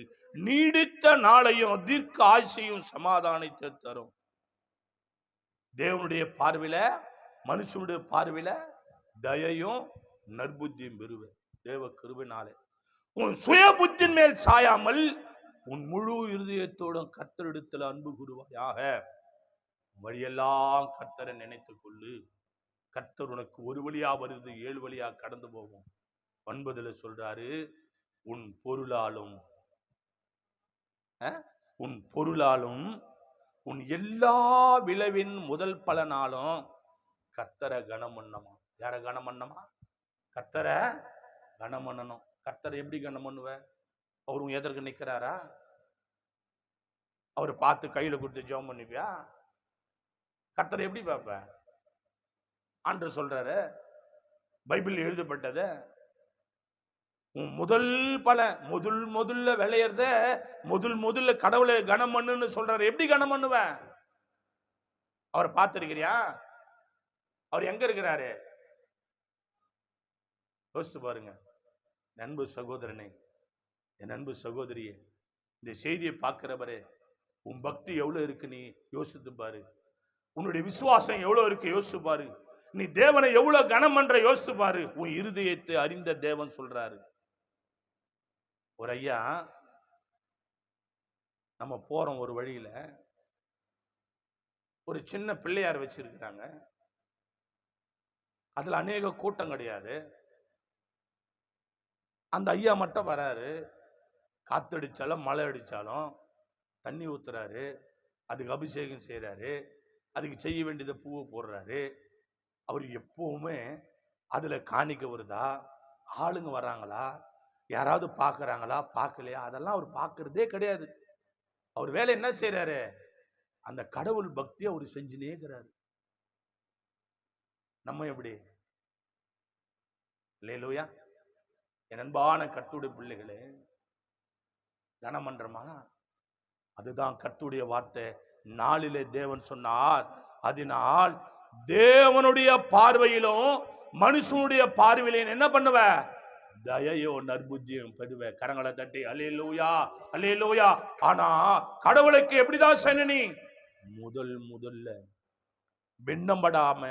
Speaker 2: நீடித்த நாளையும் தீர்க்க ஆயுசையும் சமாதானத்தை தரும். தேவனுடைய பார்வையில, மனுஷனுடைய பார்வையில தயையும் நற்புத்தியும் பெறுவேன் தேவ கிருபையினாலே. உன் சுய புத்தின் மேல் சாயாமல் உன் முழு இருதயத்தோடும் கர்த்தரிடத்தில் அன்பு கூறுவாயாக. வழியெல்லாம் கர்த்தரை நினைத்துக் கொள்ளு. கர்த்தர் உனக்கு ஒரு வழியா வருது, 7 வழியா கடந்து போகும். 9 சொல்றாரு, உன் பொருளாலும் உன் எல்லா விளைவின் முதல் பலனாலும் கர்த்தரை கனம் பண்ணமா. யார கனம் பண்ணமா? கர்த்தரை கனம் பண்ணணும். கர்த்தரை எப்படி கனம் பண்ணுவ? அவர் உன் எதற்கு நிக்கிறாரா? அவர் பார்த்து கையில கொடுத்து ஜெபம் பண்ணிப்பியா? கர்த்தரை எப்படி பார்ப்ப? ஆண்டவர் சொல்றாரு, பைபிள் எழுதப்பட்டத உன் முதல்ல விளையறத முதல்ல கடவுளை கனம் பண்ணுன்னு சொல்றாரு. எப்படி கனம் பண்ணுவேன்? அவரை பார்த்திருக்கிறியா? அவர் எங்க இருக்கிறாரு? யோசித்து பாருங்க. அன்பு சகோதரனே, என் அன்பு சகோதரியே, இந்த செய்தியை பார்க்கிறவரே, உன் பக்தி எவ்வளவு இருக்கு நீ யோசித்து பாரு. உன்னுடைய விசுவாசம் எவ்வளவு இருக்கு யோசித்து பாரு. நீ தேவனை எவ்வளவு கனம் பண்ற யோசித்து பாரு. உன் இருதயத்தை அறிந்த தேவன் சொல்றாரு. ஒரு ஐயா, நம்ம போறோம் ஒரு வழியில, ஒரு சின்ன பிள்ளையார் வச்சிருக்கிறாங்க. அதுல அநேக கூட்டம் கிடையாது. அந்த ஐயா மட்டும் வராரு. காத்தடிச்சாலும் மழை அடிச்சாலும் தண்ணி ஊத்துறாரு, அதுக்கு அபிஷேகம் செய்யறாரு, அதுக்கு செய்ய வேண்டியதை பூவை போடுறாரு. அவர் எப்பவுமே அதுல காணிக்க வருதா, ஆளுங்க வர்றாங்களா, யாராவது பார்க்கறாங்களா, பார்க்கலையா, அதெல்லாம் அவர் பார்க்கறதே கிடையாது. அவர் வேலை என்ன செய்யறாரு? அந்த கடவுள் பக்தி அவர் செஞ்சுனே இருக்கிறாரு. நம்ம எப்படி? அல்லேலூயா. என் அன்பான கர்த்தருடைய பிள்ளைகளே, கனமன்றமா? அதுதான் கர்த்தருடைய வார்த்தை. நாளிலே தேவன் சொன்னார், அதனால் தேவனுடைய பார்வையிலும் மனுஷனுடைய பார்வையிலும் என்ன பண்ணுவ? தயையோ நற்புத்தியும் பெறுவ. கரங்களை தட்டி அல்லேலூயா அல்லேலூயா. ஆனா கடவுளுக்கு எப்படிதான் செய்யணும்? முதல்ல பின்னம்படாம,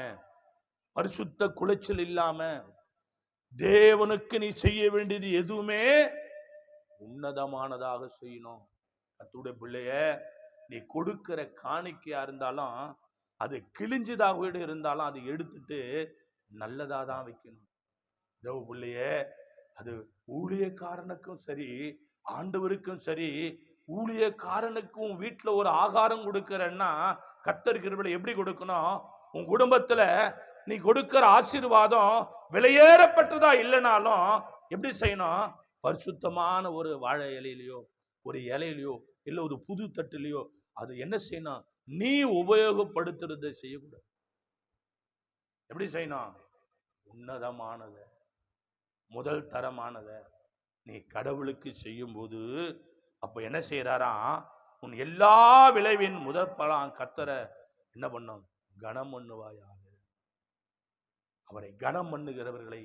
Speaker 2: பரிசுத்த குலைச்சல் இல்லாம, தேவனுக்கு நீ செய்ய வேண்டியது எதுவுமே உன்னதமானதாக செய்யணும். கர்த்தருடைய பிள்ளைய, நீ கொடுக்கிற காணிக்கையா இருந்தாலும், அது கிழிஞ்சதாக இருந்தாலும் அதை எடுத்துட்டு நல்லதா தான் வைக்கணும். தேவ பிள்ளைய, அது ஊழியக்காரனுக்கும் சரி, ஆண்டவருக்கும் சரி. ஊழியக்காரனுக்கும் வீட்டுல ஒரு ஆகாரம் கொடுக்கிறன்னா கர்த்தர் கிருபையில எப்படி கொடுக்கணும்? உன் குடும்பத்துல நீ கொடுக்கிற ஆசீர்வாதம் விலையேறப்பட்டதா இல்லைனாலும் எப்படி செய்யணும்? பரிசுத்தமான ஒரு வாழை இலையிலையோ, ஒரு இலையிலையோ, இல்ல ஒரு புது தட்டுலையோ அது என்ன செய்யணும்? நீ உபயோகப்படுத்துறதை செய்யக்கூடாது. எப்படி செய்யணும்? உன்னதமானத, முதல் தரமானத நீ கடவுளுக்கு செய்யும் போது, அப்ப என்ன செய்யறாராம்? உன் எல்லா விளைவின் முதல் பலன் கர்த்தரை என்ன பண்ணும்? கனம் பண்ணுவாயாக. அவரை கனம் பண்ணுகிறவர்களை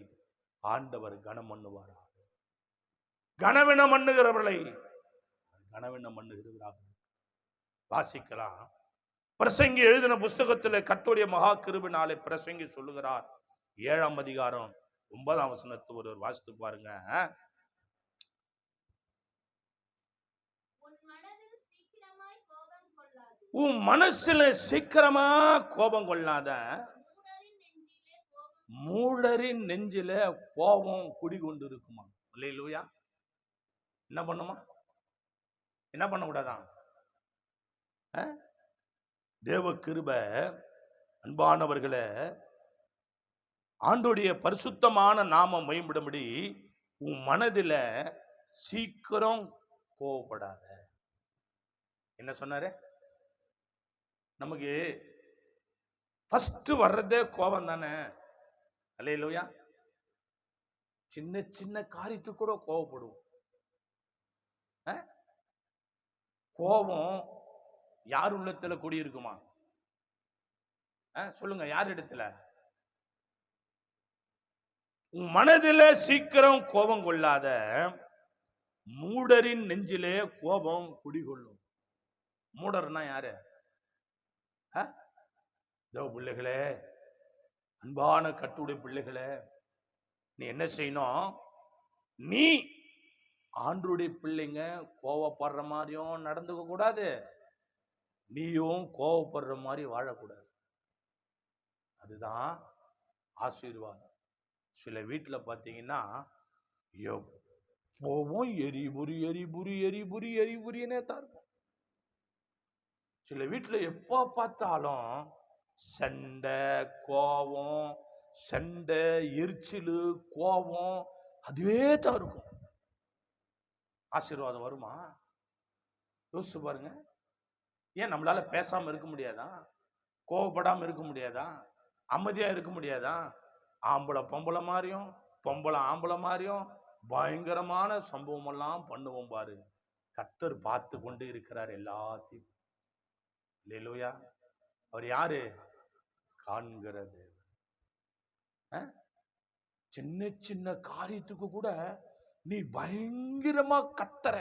Speaker 2: ஆண்டவர் கனம் பண்ணுவாராக. கனவினம் பண்ணுகிறவர்களை கனவினம் பண்ணுகிறவராக. வாசிக்கலாம். பிரசங்கி எழுதின புஸ்தகத்தில் கர்த்தருடைய மகா கிருபையினாலே பிரசங்கி சொல்லுகிறார். 7ஆம் அதிகாரம் 9ஆம் வசனத்தை ஒருவர் வாசித்து பாருங்க. உன் மனசுல சீக்கிரமா கோபம் கொள்ளாத. மூடரின் நெஞ்சில கோபம் குடிகொண்டு இருக்குமா. அல்லேலூயா. என்ன பண்ணுமா? என்ன பண்ணக்கூடாதான்? தேவ கிருபை. அன்பானவர்களே, ஆண்டோடைய பரிசுத்தமான நாமம் மேம்படும்படி உன் மனதில சீக்கிரம் கோவப்படாத. என்ன சொன்னாரு? நமக்கு ஃபர்ஸ்ட் வர்றதே கோபம் தானே. அல்லேலூயா. சின்ன சின்ன காரியத்துக்கு கூட கோவப்படுவோம். கோபம் யார் உள்ளத்துல குடியிருக்குமா? சொல்லுங்க, யார் இடத்துல? உன் மனதில சீக்கிரம் கோபம் கொள்ளாத, மூடரின் நெஞ்சிலே கோபம் குடிகொள்ளும். மூடர்னா யாரு? தேவ பிள்ளைகளே, அன்பான கர்த்தருடைய பிள்ளைகளே, நீ என்ன செய்யணும்? நீ ஆண்டவருடைய பிள்ளைங்க கோவப்படுற மாதிரியும் நடந்துக்க கூடாது, நீயும் கோவப்படுற மாதிரி வாழக்கூடாது. அதுதான் ஆசீர்வாதம். சில வீட்டில் பார்த்தீங்கன்னா எப்பவும் எரிபுரி எரிபுரி எரிபுரி எரிபுரினே தான் இருக்கும். சில வீட்டில் எப்போ பார்த்தாலும் சண்டை, கோபம், சண்டை, எரிச்சல், கோபம், அதுவே தான் இருக்கும். ஆசீர்வாதம் வருமா? யோசிச்சு பாருங்க. ஏன் நம்மளால பேசாம இருக்க முடியாதா? கோவப்படாம இருக்க முடியாதா? அமைதியா இருக்க முடியாதா? ஆம்பளை பொம்பளை மாதிரியும், பொம்பளை ஆம்பளை மாதிரியும் பயங்கரமான சம்பவம் எல்லாம் பண்ணுவோம் பாரு. கர்த்தர் பார்த்து கொண்டு இருக்கிறார் எல்லாத்தையும். அல்லேலூயா. அவர் யாரு? காண்கிறது. சின்ன சின்ன காரியத்துக்கு கூட நீ பயங்கரமா கத்தற,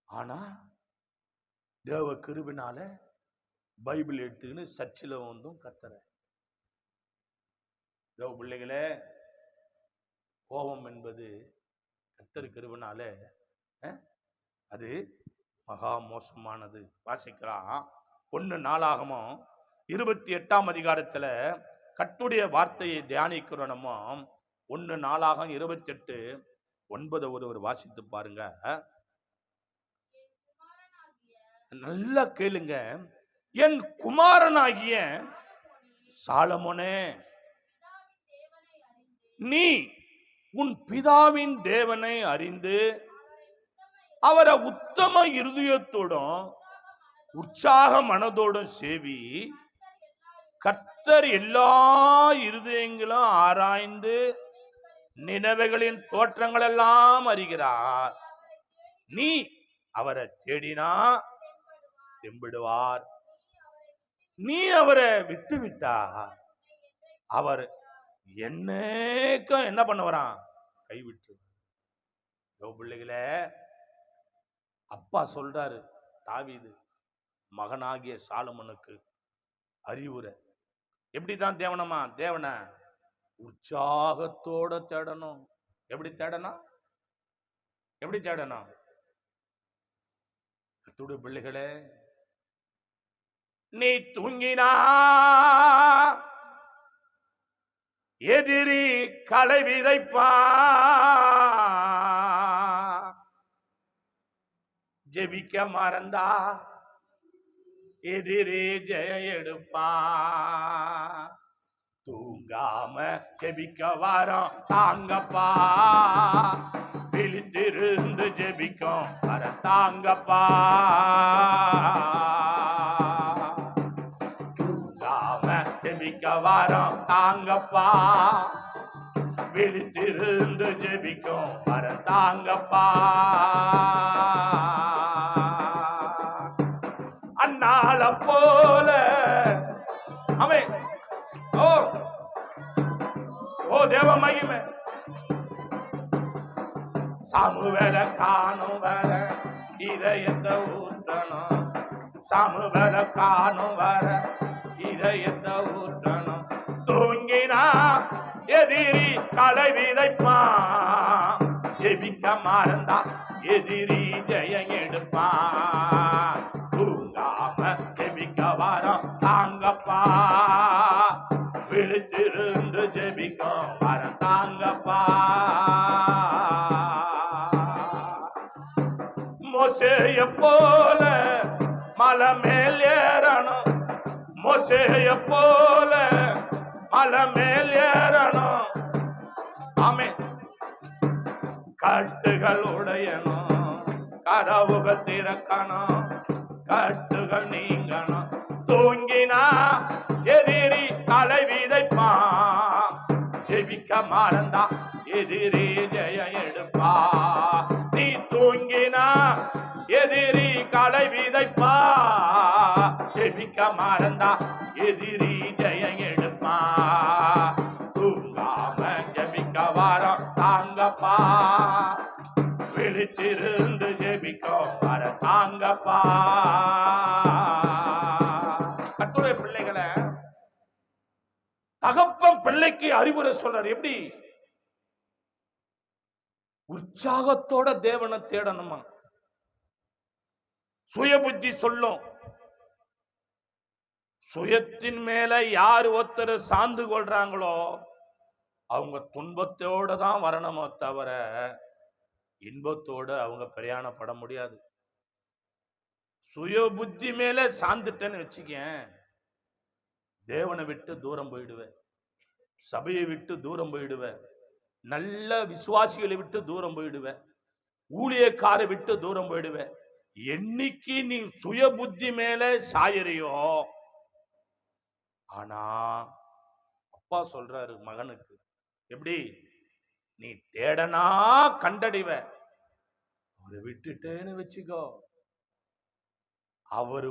Speaker 2: ஆனா தேவ கிருபையினால பைபிள் எடுத்துக்கின்னு சர்ச்சில் வந்தும் கத்தற. தேவ பிள்ளைகளே, கோபம் என்பது கர்த்தர் கிருபையினால அது மகா மோசமானது. வாசிக்கலாம். 1 நாளாகமம் 28ஆம் அதிகாரத்துல கர்த்தருடைய வார்த்தையை தியானிக்கிறோம். நம்ம 1 நாளாகம் 28:9 ஒருவர் வாசித்து பாருங்க. நல்லா கேளுங்க. என் குமாரனாகிய சாலமோனே, நீ உன் பிதாவின் தேவனை அறிந்து அவரை உத்தம இருதயத்தோடும் உற்சாக மனதோடும் சேவி. கர்த்தர் எல்லா இருதயங்களும் ஆராய்ந்து நினைவுகளின் தோற்றங்கள் எல்லாம் அறிகிறார். நீ அவரை தேடினா தெம்பிடுவார். நீ அவரை விட்டு விட்டா அவர் என்னைக்கும் என்ன பண்ணவரான்? கைவிட்டு. பிள்ளைகளே, அப்பா சொல்றாரு தாவீது மகனாகிய சாலமோனுக்கு அறிவுரை. எப்படிதான் தேவனமா? தேவனை உற்சாகத்தோட தேடணும். எப்படி தேடணும்? எப்படி தேடணும்? கர்த்தருடைய பிள்ளைகளே, நீ தூங்கினா எதிரி களை விதைப்பா, ஜெபிக்க மறந்தா எதிரி ஜெய எடுப்பா. தூங்காம ஜெபிக்க வரோம் தாங்கப்பா, விழித்திருந்து ஜெபிக்கும் வர தாங்கப்பா. தூங்காம ஜெபிக்க வரோம் தாங்கப்பா, விழித்திருந்து ஜெபிக்கும் வர தாங்கப்பா. அண்ணால போல அவன் ஓ தேவ மகிமை. சாமுவேல காணும் வர இதயத்தை ஊற்றணும், சாமுவேல காணும் வர இதயத்தை ஊற்றணும். தூங்கினா எதிரி களை விதைப்பான், ஜெபிக்க மறந்தா எதிரி ஜெயம் எடுப்பான். தாங்கப்பா, விழித்திருந்து ஜெபிக்கும் வரம் தாங்கப்பா. மோசேய போல மலை மேல் ஏறணும், மோசேய போல மலை மேல் ஏறணும். ஆமென். கட்டுகள் உடையணும், கதவுகள் திறக்கணும், கட்டுகள் நீங்கணும். தூங்கினா எதிரி தலை விதைப்பான், ஜெபிக்க மறந்தா எதிரி ஜெயம் எடுப்பா. நீ தூங்கினா எதிரி களை விதைப்பா, ஜெபிக்க மறந்தா எதிரி ஜெயம் எடுப்பா. தூங்காம ஜெபிக்க வரம் தாங்கப்பா, விழித்திருந்து ஜெபிக்க வர தாங்கப்பா. கர்த்தருடைய பிள்ளைகளை தகப்பன் பிள்ளைக்கு அறிவுரை சொல்றார். எப்படி? உற்சாகத்தோட தேவனை தேடணுமா. சுய புத்தி சொல்லும். சுயத்தின் மேல யார் ஒருத்தர் சார்ந்து கொள்றாங்களோ அவங்க துன்பத்தோட தான் வரணுமோ தவிர இன்பத்தோடு அவங்க பிரயாணப்பட முடியாது. சுய புத்தி மேல சார்ந்துட்டேன்னு வச்சுக்கேன், தேவனை விட்டு தூரம் போயிடுவேன், சபையை விட்டு தூரம் போயிடுவேன், நல்ல விசுவாசிகளை விட்டு தூரம் போயிடுவேன், ஊழியக்காரை விட்டு தூரம் போயிடுவேன். என்னைக்கு நீ சுய புத்தி மேல சாயறியோ. ஆனா அப்பா சொல்றாரு மகனுக்கு, எப்படி? நீ தேடனா கண்டடிவ, அவரை விட்டுட்டேன்னு வச்சுக்கோ, அவர்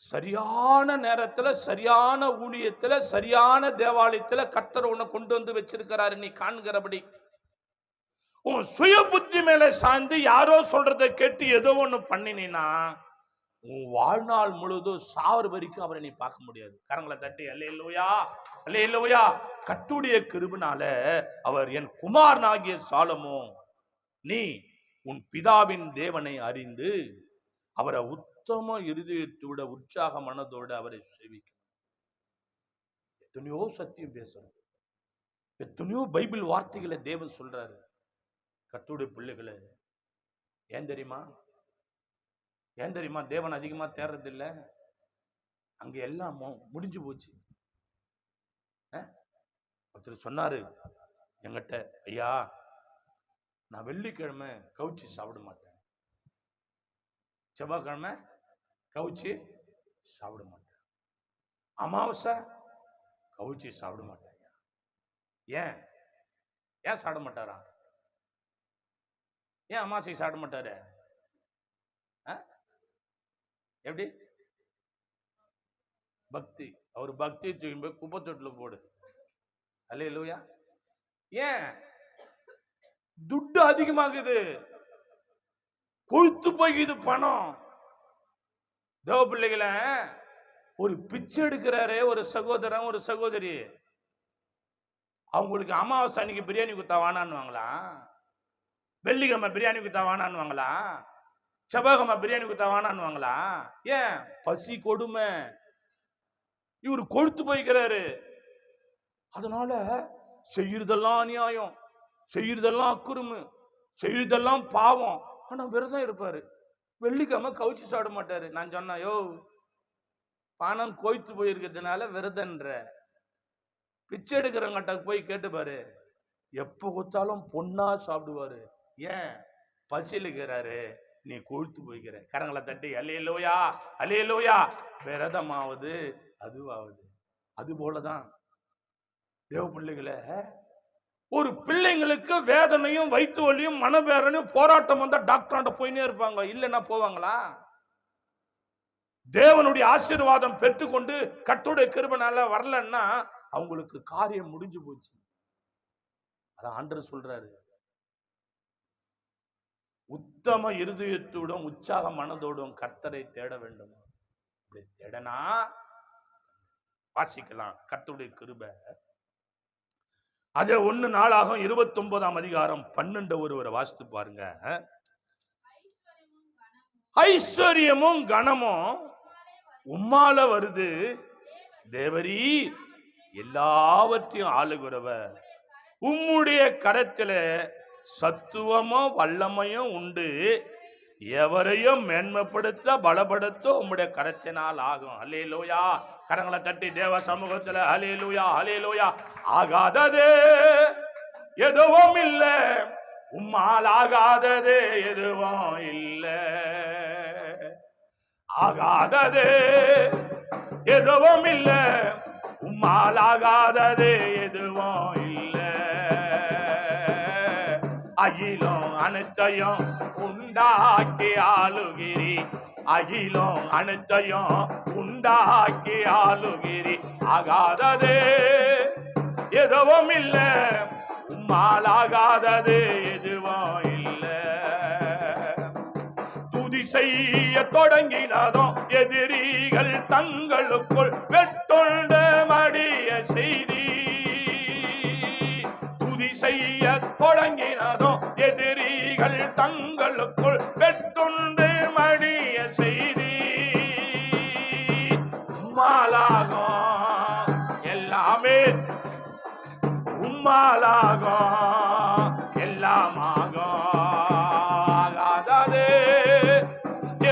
Speaker 2: சரியான நேரத்துல சரியான ஊழியத்துல சரியான தேவாலயத்துல கர்த்தர் உன்னை கொண்டு வந்து வச்சிருக்கிறாரு. நீ காண்கிறபடி உன் சுய புத்தி மேல சார்ந்து யாரோ சொல்றதை கேட்டு ஏதோ ஒண்ணு பண்ணினா உன் வாழ்நாள் முழுதும் சாவர வரைக்கும் அவரை நீ பார்க்க முடியாது. கரங்களை தட்டி அல்லேலூயா, அல்லேலூயா. கர்த்தருடைய கிருபையினால அவர் என் குமாரனாகிய சாலமோன், நீ உன் பிதாவின் தேவனை அறிந்து அவரை உத்தம இருதயத்தோட உற்சாக மனதோட அவரை சேவிக்கும். எத்தனையோ சத்தியம் பேசுறோம், எத்தனையோ பைபிள் வார்த்தைகளை தேவன் சொல்றாரு. கர்த்தருடைய பிள்ளைகளை ஏன் தெரியுமா? ஏன் தெரியுமா தேவன் அதிகமா தேர்றது இல்லை? அங்க எல்லாம் முடிஞ்சு போச்சு. ஒருத்தர் சொன்னாரு என்கிட்ட, ஐயா நான் வெள்ளிக்கிழமை கவுச்சி சாப்பிட மாட்டேன், செவ்வாய்க்கிழமை கவுச்சி சாப்பிட மாட்டேன், அமாவாசை கவுச்சி சாப்பிட மாட்டேன். ஏன் ஏன் சாப்பிட மாட்டாரா? ஏன் அமாவாசை சாப்பிட மாட்டாரு? எப்படி? பக்தி. அவர் பக்தி தூக்கி போய் குப்பை தொட்டில போடு. அல்லேலூயா. ஏன்? துட்டு அதிகமாகுது, கொழுத்து போய்க்குது பணம். தேவ பிள்ளைகளை ஒரு பிச்சை எடுக்கிறாரு ஒரு சகோதரன் ஒரு சகோதரி, அவங்களுக்கு அமாவாசை அன்னைக்கு பிரியாணி குத்தா வானான்னுவாங்களா? வெள்ளிக்கிழமை பிரியாணி குத்தா வானான்னுவாங்களா? செவ்வாய்க்கிழமை பிரியாணி குத்தா வானான்னுவாங்களா? ஏன்? பசி கொடுமை. இவர் கொழுத்து போய்க்கிறாரு. அதனால செய்யறதெல்லாம் அநியாயம், செய்யறதெல்லாம் அக்குறுமு, செய்யறதெல்லாம் பாவம். ஆனா விரதம் இருப்பாரு. வெள்ளிக்கிழமை கவுச்சி சாப்பிட மாட்டாரு. நான் சொன்னேன், யோ பணம் கொய்த்து போயிருக்கிறதுனால விரதன்ற, பிச்சை எடுக்கிறவங்கிட்ட போய் கேட்டுப்பாரு, எப்ப கொடுத்தாலும் பொண்ணா சாப்பிடுவாரு. ஏன்? பசியில் இருக்கிறாரு, நீ கொழுத்து போய்க்கிற. கரங்களை தட்டி அல்லேலூயா, அல்லேலூயா. விரதமாவது அதுவாவது. அது போலதான் தேவ பிள்ளைகளை, ஒரு பிள்ளைங்களுக்கு வேதனையும் வயிற்று வலியும் மனவேதனையும் போராட்டம் வந்தா டாக்டராண்ட போயினே இருப்பாங்க. இல்லைன்னா போவாங்களா? தேவனுடைய ஆசீர்வாதம் பெற்றுக்கொண்டு கர்த்தருடைய கிருபையால வரலன்னா அவங்களுக்கு காரியம் முடிஞ்சு போச்சு. அதான் ஆண்டவர் சொல்றாரு, உத்தம இருதயத்தோடும் உற்சாக மனதோடும் கர்த்தரை தேட வேண்டும். அப்படி தேடனா வாசிக்கலாம் கர்த்தருடைய கிருபை. அதே 1 நாளாகும் 29ஆம் அதிகாரம் 12 ஒருவரை வாசித்து பாருங்க. ஐஸ்வர்யமும் கனமும் உம்மால வருது. தேவரீர் எல்லாவற்றையும் ஆளுகிறவர். உம்முடைய கரத்துல சத்துவமும் வல்லமையும் உண்டு. எவரையும் மேன்மைப்படுத்த பலப்படுத்த உம்முடைய கரத்தினால் ஆகும். அல்லேலூயா. கரங்களை தட்டி தேவ சமூகத்துல அல்லேலூயா அல்லேலூயா. ஆகாதது எதுவும் இல்ல, உம்மால் ஆகாதது எதுவும் இல்ல. ஆகாதது எதுவும் இல்ல, உம்மால் ஆகாதது எதுவும் இல்ல. அகிலம் அனைத்தையும் உண்டாக்கி ஆளுகிரி, அகிலம் அனைத்தையும் உண்டாக்கி ஆளுகிரி. ஆகாதது எதுவும் இல்ல, உம்மால் ஆகாதது எதுவும் இல்ல. துதி செய்ய தொடங்கினதும் எதிரிகள் தங்களுக்குள் வெட்டுண்ட மடிய செய்தி. துதி செய்ய தொடங்கினதும் எதிரிகள் தங்களுக்குள் வெட்டுண்டு மடிய செய்தி. உம்மாலாகும் எல்லாமே, உம்மாலாகும் எல்லாமாகும். ஆகாதது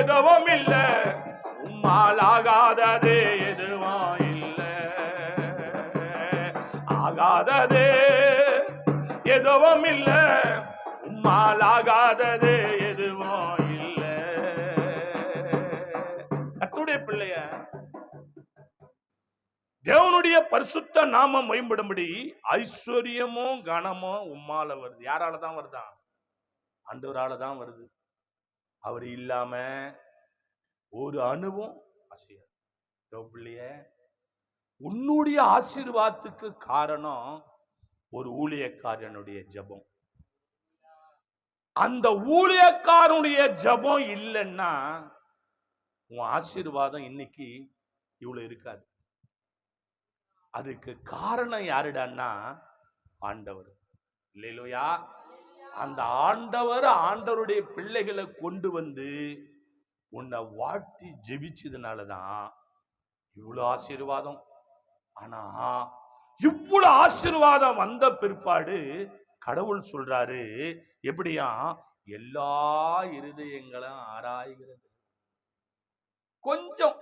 Speaker 2: எதுவும் இல்ல, உம்மால் ஆகாதது எதுவும் இல்ல. ஆகாதது எதுவும் இல்ல, உம்மால் ஆகாதது எதுவும் இல்ல. கர்த்தருடைய பிள்ளைய தேவனுடைய பரிசுத்த நாமம் மேம்படும்படி ஐஸ்வர்யமும் கனமும் உம்மால வருது. யாரால தான் வருதா? ஆண்டவரால தான் வருது. அவர் இல்லாம ஒரு அணுவும் அசையாது. பிள்ளைய உன்னுடைய ஆசீர்வாதத்துக்கு காரணம் ஒரு ஊழியக்காரனுடைய ஜெபம். அந்த ஊழியக்காரனுடைய ஜெபம் இல்லைன்னா உன் ஆசீர்வாதம் இன்னைக்கு இவ்வளவு இருக்காது. அதுக்கு காரணம் யாருடான்னா ஆண்டவர். இல்லையா? அந்த ஆண்டவருடைய பிள்ளைகளை கொண்டு வந்து உன்னை வாழ்த்தி ஜெபிச்சதுனாலதான் இவ்வளவு ஆசீர்வாதம். ஆனா இவ்வளவு ஆசீர்வாதம் வந்த பிற்பாடு கடவுள் சொல்றாரு, எப்படியா? எல்லா இருதயங்களும் ஆராய்கிறது. கொஞ்சம்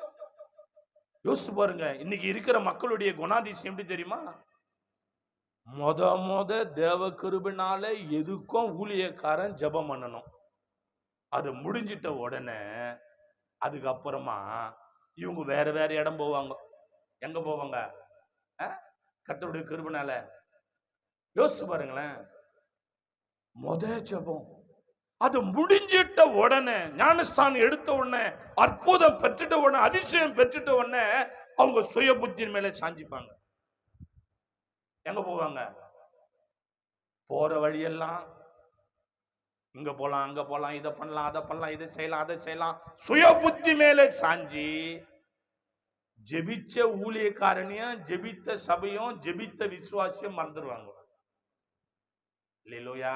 Speaker 2: யோசிச்சு பாருங்க. இன்னைக்கு இருக்கிற மக்களுடைய குணாதிசயம் எப்படி தெரியுமா? மொத தேவ கிருபைனால எதுக்கும் ஊழியக்காரன் ஜெபம் பண்ணணும். அது முடிஞ்சிட்ட உடனே அதுக்கப்புறமா இவங்க வேற வேற இடம் போவாங்க. எங்க போவாங்க? கர்த்தருடைய கிருபைனால. யோசிச்சு பாருங்களேன். ஜெபம் அது முடிஞ்சிட்ட உடனே, ஞானஸ்தானம் எடுத்த உடனே, அற்புதம் பெற்றுட்ட உடனே, அதிசயம் பெற்றுட்ட உடனே அவங்க சுய புத்தியின் மேல சாஞ்சிப்பாங்க. எங்க போவாங்க? போற வழியெல்லாம் இங்க போலாம் அங்க போலாம், இதை பண்ணலாம் அதை பண்ணலாம், இதை செய்யலாம் அதை செய்யலாம், சுய புத்தி மேல சாஞ்சி ஜெபிச்ச ஊழியக்காரனையும் ஜெபித்த சபையும் ஜெபித்த விசுவாசியும் மறந்துடுவாங்க. இல்லையா?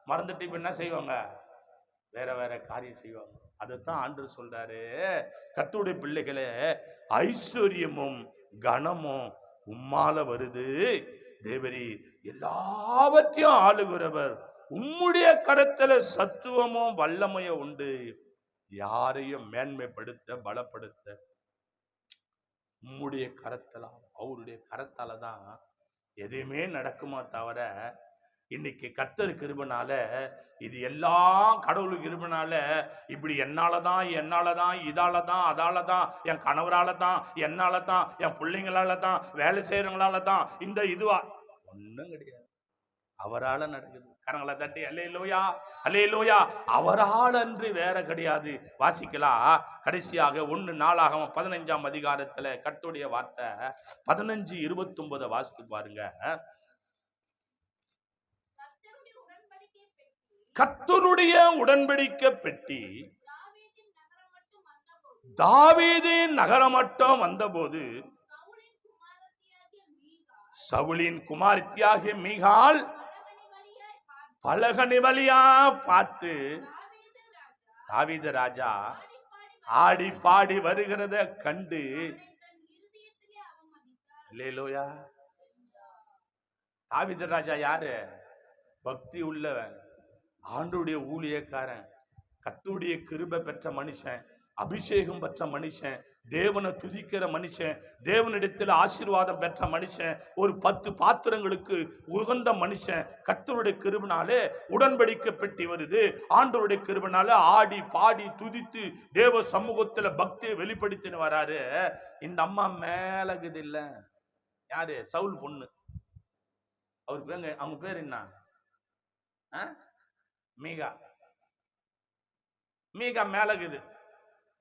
Speaker 2: மறந்துட்டு இப்ப என்ன செய்வாங்க? வேற வேற காரியம் செய்வாங்க. அதைத்தான் ஆண்டவர் சொல்றாரு, கர்த்தருடைய பிள்ளைகளே, ஐஸ்வர்யமும் கனமும் உம்மால வருது. தேவரி எல்லாவற்றையும் ஆளுகிறவர். உம்முடைய கரத்துல சத்துவமும் வல்லமையும் உண்டு. யாரையும் மேன்மைப்படுத்த பலப்படுத்த உம்முடைய கரத்தால, அவருடைய கரத்தால தான் எதையுமே நடக்குமா தவிர, இன்னைக்கு கர்த்தர் கிருபைனால, இது எல்லாம் கடவுளுக்கு கிருபைனால, இப்படி என்னாலதான் இதாலதான் அதாலதான், என் கணவராலதான், என்னாலதான், என் பிள்ளைங்களாலதான், வேலை செய்யறவங்களாலதான், இந்த இதுவா ஒன்றும் கிடையாது. அவரால நடக்குது. கரங்களை தட்டி அல்லேலூயா அல்லேலூயா. அவரால் அன்று வேற கிடையாது. வாசிக்கலாம். கடைசியாக 1 நாளாகமம் 15ஆம் அதிகாரத்துல கர்த்தருடைய வார்த்தை 15:29 வாசித்து பாருங்க. கர்த்தருடைய உடன்படிக்கை பெட்டி தாவீதின் நகரம் மட்டும் வந்தபோது சவுலின் குமாரத்தியாகிய மீகாள் பலகனி வழியா பார்த்து தாவீது ராஜா ஆடி பாடி வருகிறத கண்டு, அல்லேலூயா. தாவீது ராஜா யாரு? பக்தி உள்ளவன், ஆண்டவருடைய ஊழியக்காரன், கர்த்தருடைய கிருபை பெற்ற மனுஷன், அபிஷேகம் பெற்ற மனுஷன், தேவனை துதிக்கிற மனுஷன், தேவனிடத்தில் ஆசீர்வாதம் பெற்ற மனுஷன், ஒரு 10 பாத்திரங்களுக்கு உகந்த மனுஷன். கர்த்தருடைய கிருபைனாலே உடன்படிக்கை பெட்டி வருது. ஆண்டவருடைய கிருபைனால ஆடி பாடி துதித்து தேவ சமூகத்துல பக்தியை வெளிப்படுத்தின்னு வராரு. இந்த அம்மா மேலகுது இல்ல. யாரு? சவுல் பொண்ணு. அவர் பேங்க, அவங்க பேர் என்ன? மீகா. மீகா மேலகுது.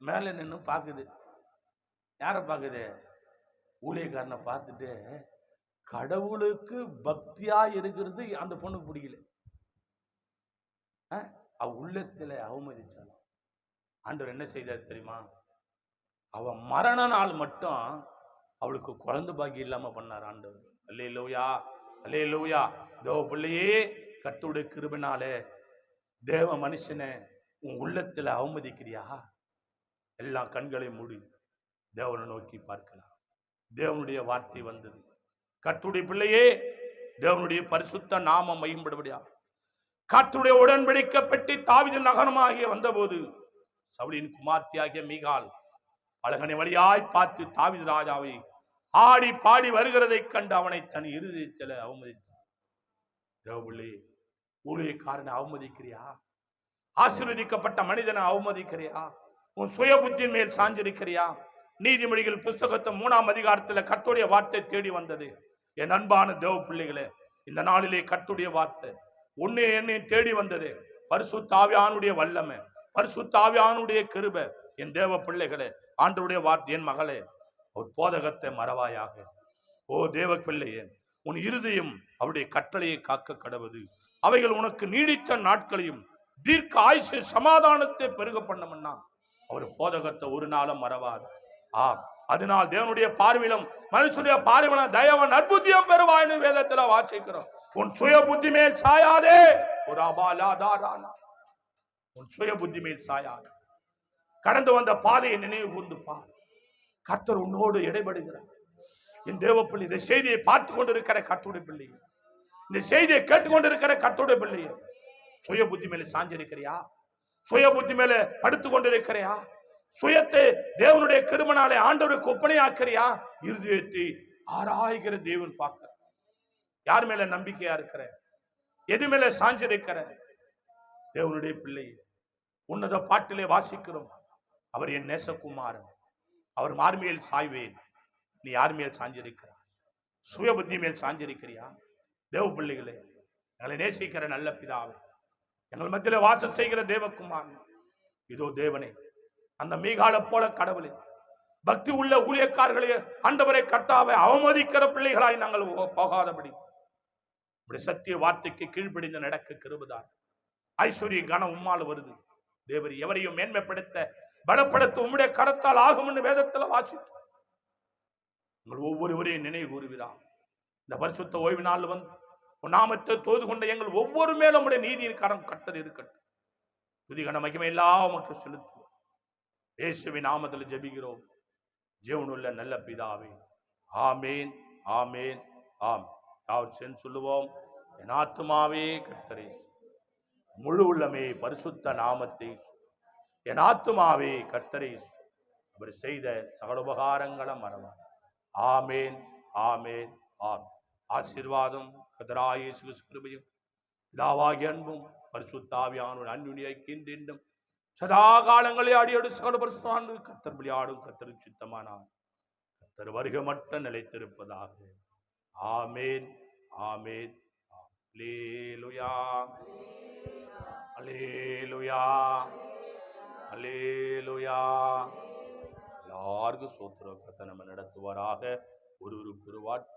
Speaker 2: மேல நின்று பாக்குது. யார பாக்குது? ஊழியக்காரனை பார்த்துட்டு கடவுளுக்கு பக்தியா இருக்கிறது அந்த பொண்ணுக்கு பிடிக்கல. அவ உள்ளத்துல அவமதிச்சாலும் ஆண்டவர் என்ன செய்தார் தெரியுமா? அவ மரண நாள் மட்டும் அவளுக்கு குழந்தை பாக்கி இல்லாம பண்ணார் ஆண்டவர். அல்லேலூயா, அல்லேலூயா. தேவ பிள்ளையே, கர்த்தருடைய கிருபைனாலே தேவ மனுஷனை உன் உள்ளத்துல அவமதிக்கிறியா? எல்லா கண்களையும் மூடி தேவனை நோக்கி பார்க்கலாம். தேவனுடைய வார்த்தை வந்தது. கர்த்தருடைய பிள்ளையே, தேவனுடைய பரிசுத்த நாமம் மகிமைப்படும்படியா கர்த்தருடைய உடன்படிக்கை பெட்டி தாவீது நகரமாகிய வந்தபோது சவுலின் குமார்த்தியாகிய மீகாள் அழகனை வழியாய் பார்த்து தாவீது ராஜாவை ஆடி பாடி வருகிறதை கண்டு அவனை தன் இருதயத்தில் அவமதித்தார். தேவபிள்ளை, ஊழியக்காரனை அவமதிக்கிறியா? ஆசீர்வதிக்கப்பட்ட மனிதனை அவமதிக்கிறியா? உன் சுய புத்தியின் மேல் சாஞ்சிருக்கிறியா? நீதிமொழிகள் புஸ்தகத்தை 3ஆம் அதிகாரத்தில் கர்த்தருடைய வார்த்தை தேடி வந்தது. என் அன்பான தேவ பிள்ளைகளே, இந்த நாளிலே கர்த்தருடைய வார்த்தை உன்னை என்னை தேடி வந்தது. பரிசுத்த ஆவியானுடைய வல்லமை, பரிசுத்த ஆவியானுடைய கிருபை. என் தேவ பிள்ளைகளே, ஆண்டவருடைய வார்த்தை, என் மகளே, ஒரு போதகத்தை மறவாயாக. ஓ தேவ பிள்ளையே, உன் இருதயம் அவருடைய கட்டளையை காக்க கடவுது. அவைகள் உனக்கு நீடித்த நாட்களையும் தீர்க்க ஆயுசு சமாதானத்தை பெருக பண்ணமுன்னா அவர் போதகத்தை ஒரு நாளும் மறவாது. அதனால் தேவனுடைய பார்வையிலும் மனுஷனுடைய பார்வையிலும் தயவன் அற்புத்தியம் பெறுவாய்னு வேதத்துல வாசிக்கிறோம். உன் சுய புத்தி மேல் சாயாதே. ஒரு அபாலாதாரானா, உன் சுய புத்தி மேல் சாயாது. கடந்து வந்த பாதையை நினைவு கூர்ந்து பார். கர்த்தர் உன்னோடு இடைபடுகிறார். என் தேவ பிள்ளை, இந்த செய்தியை பார்த்து கொண்டிருக்கிற கர்த்தருடைய பிள்ளை, இந்த செய்தியை கேட்டுக்கொண்டிருக்கிற கர்த்தருடைய பிள்ளை, சுய புத்தி மேல சாஞ்சிருக்கிறியா? சுய புத்தி மேல படுத்து கொண்டிருக்கிறியா? சுயத்தை தேவனுடைய கிருபையினாலே ஆண்டவருக்கு ஒப்பனையாக்கிறியா? இருதயத்தை ஆராய்கிற தேவன் பார்க்கிற. யார் மேல நம்பிக்கையா இருக்கிற? எது மேல சாஞ்சிருக்கிற? தேவனுடைய பிள்ளை, உன்னத பாட்டிலே வாசிக்கிறோம். அவர் என் நேசகுமாரன், அவர் மார்மேல் சாய்வேன். நீ யார் மேல் சாஞ்சிருக்கிறார்? சுய புத்தி மேல் சாஞ்சிருக்கிறியா? தேவ பிள்ளைகளே, எங்களை நேசிக்கிற நல்ல பிதாவே, எங்கள் மத்தியில வாசம் செய்கிற தேவகுமாரன், இதோ தேவனே, அந்த மீகாலை போல கடவுளே, பக்தி உள்ள ஊழியக்காரர்களே, ஆண்டவரை கர்த்தாவை அவமதிக்கிற பிள்ளைகளாய் நாங்கள் போகாதபடி சத்திய வார்த்தைக்கு கீழ்ப்படிந்து நடக்க கிருபைதார். ஐஸ்வர்ய கனம் உம்மால் வருது. தேவரி எவரையும் மேன்மைப்படுத்த பலப்படுத்த உம்முடைய கரத்தால் ஆகும் என்று வேதத்தில் வாசித்து உங்கள் ஒவ்வொருவரையும் நினைவு கூறுகிறார். இந்த பரிசுத்த ஓய்வு நாள் வந்து உன் நாமத்தை தோது கொண்ட எங்கள் ஒவ்வொரு மேலும் உம்முடைய நீதியின் கரம் கட்டல் இருக்கட்டும். துதிகன மகிமை எல்லாம் உமக்கு செலுத்துவோம். இயேசுவின் நாமத்தில் ஜெபிக்கிறோம் ஜீவனுள்ள நல்ல பிதாவே, ஆமேன், ஆமேன், ஆம். யாவற்றையும் சொல்லுவோம். என் ஆத்துமாவே கர்த்தரே, முழு உள்ளமே பரிசுத்த நாமத்தை, என் ஆத்துமாவே கர்த்தரே, அவர் செய்த சகல உபகாரங்களை மறவார். ஆமேன், ஆமேன், ஆம். ஆசீர்வாதம் கர்த்தராகிய இயேசு கிறிஸ்துவின் பிதாவாகிய அன்பும் பரிசுத்த ஆவியானவரின் அன்பின் ஐக்கியம் சதா காலங்களே அடியோடு சகல பரிசுத்த கர்த்தர் பலியாடும் கர்த்தருக்கு சித்தமானார். கர்த்தர் வருகை மட்டும் நிலைத்திருப்பதாக. ஆமேன், ஆமேன். அல்லேலூயா, அல்லேலூயா, அல்லேலூயா. எல்லாருக்கும் ஸ்தோத்திரம். கர்த்தர் நம்ம நடத்துவாராக. ஒரு குருவாட்.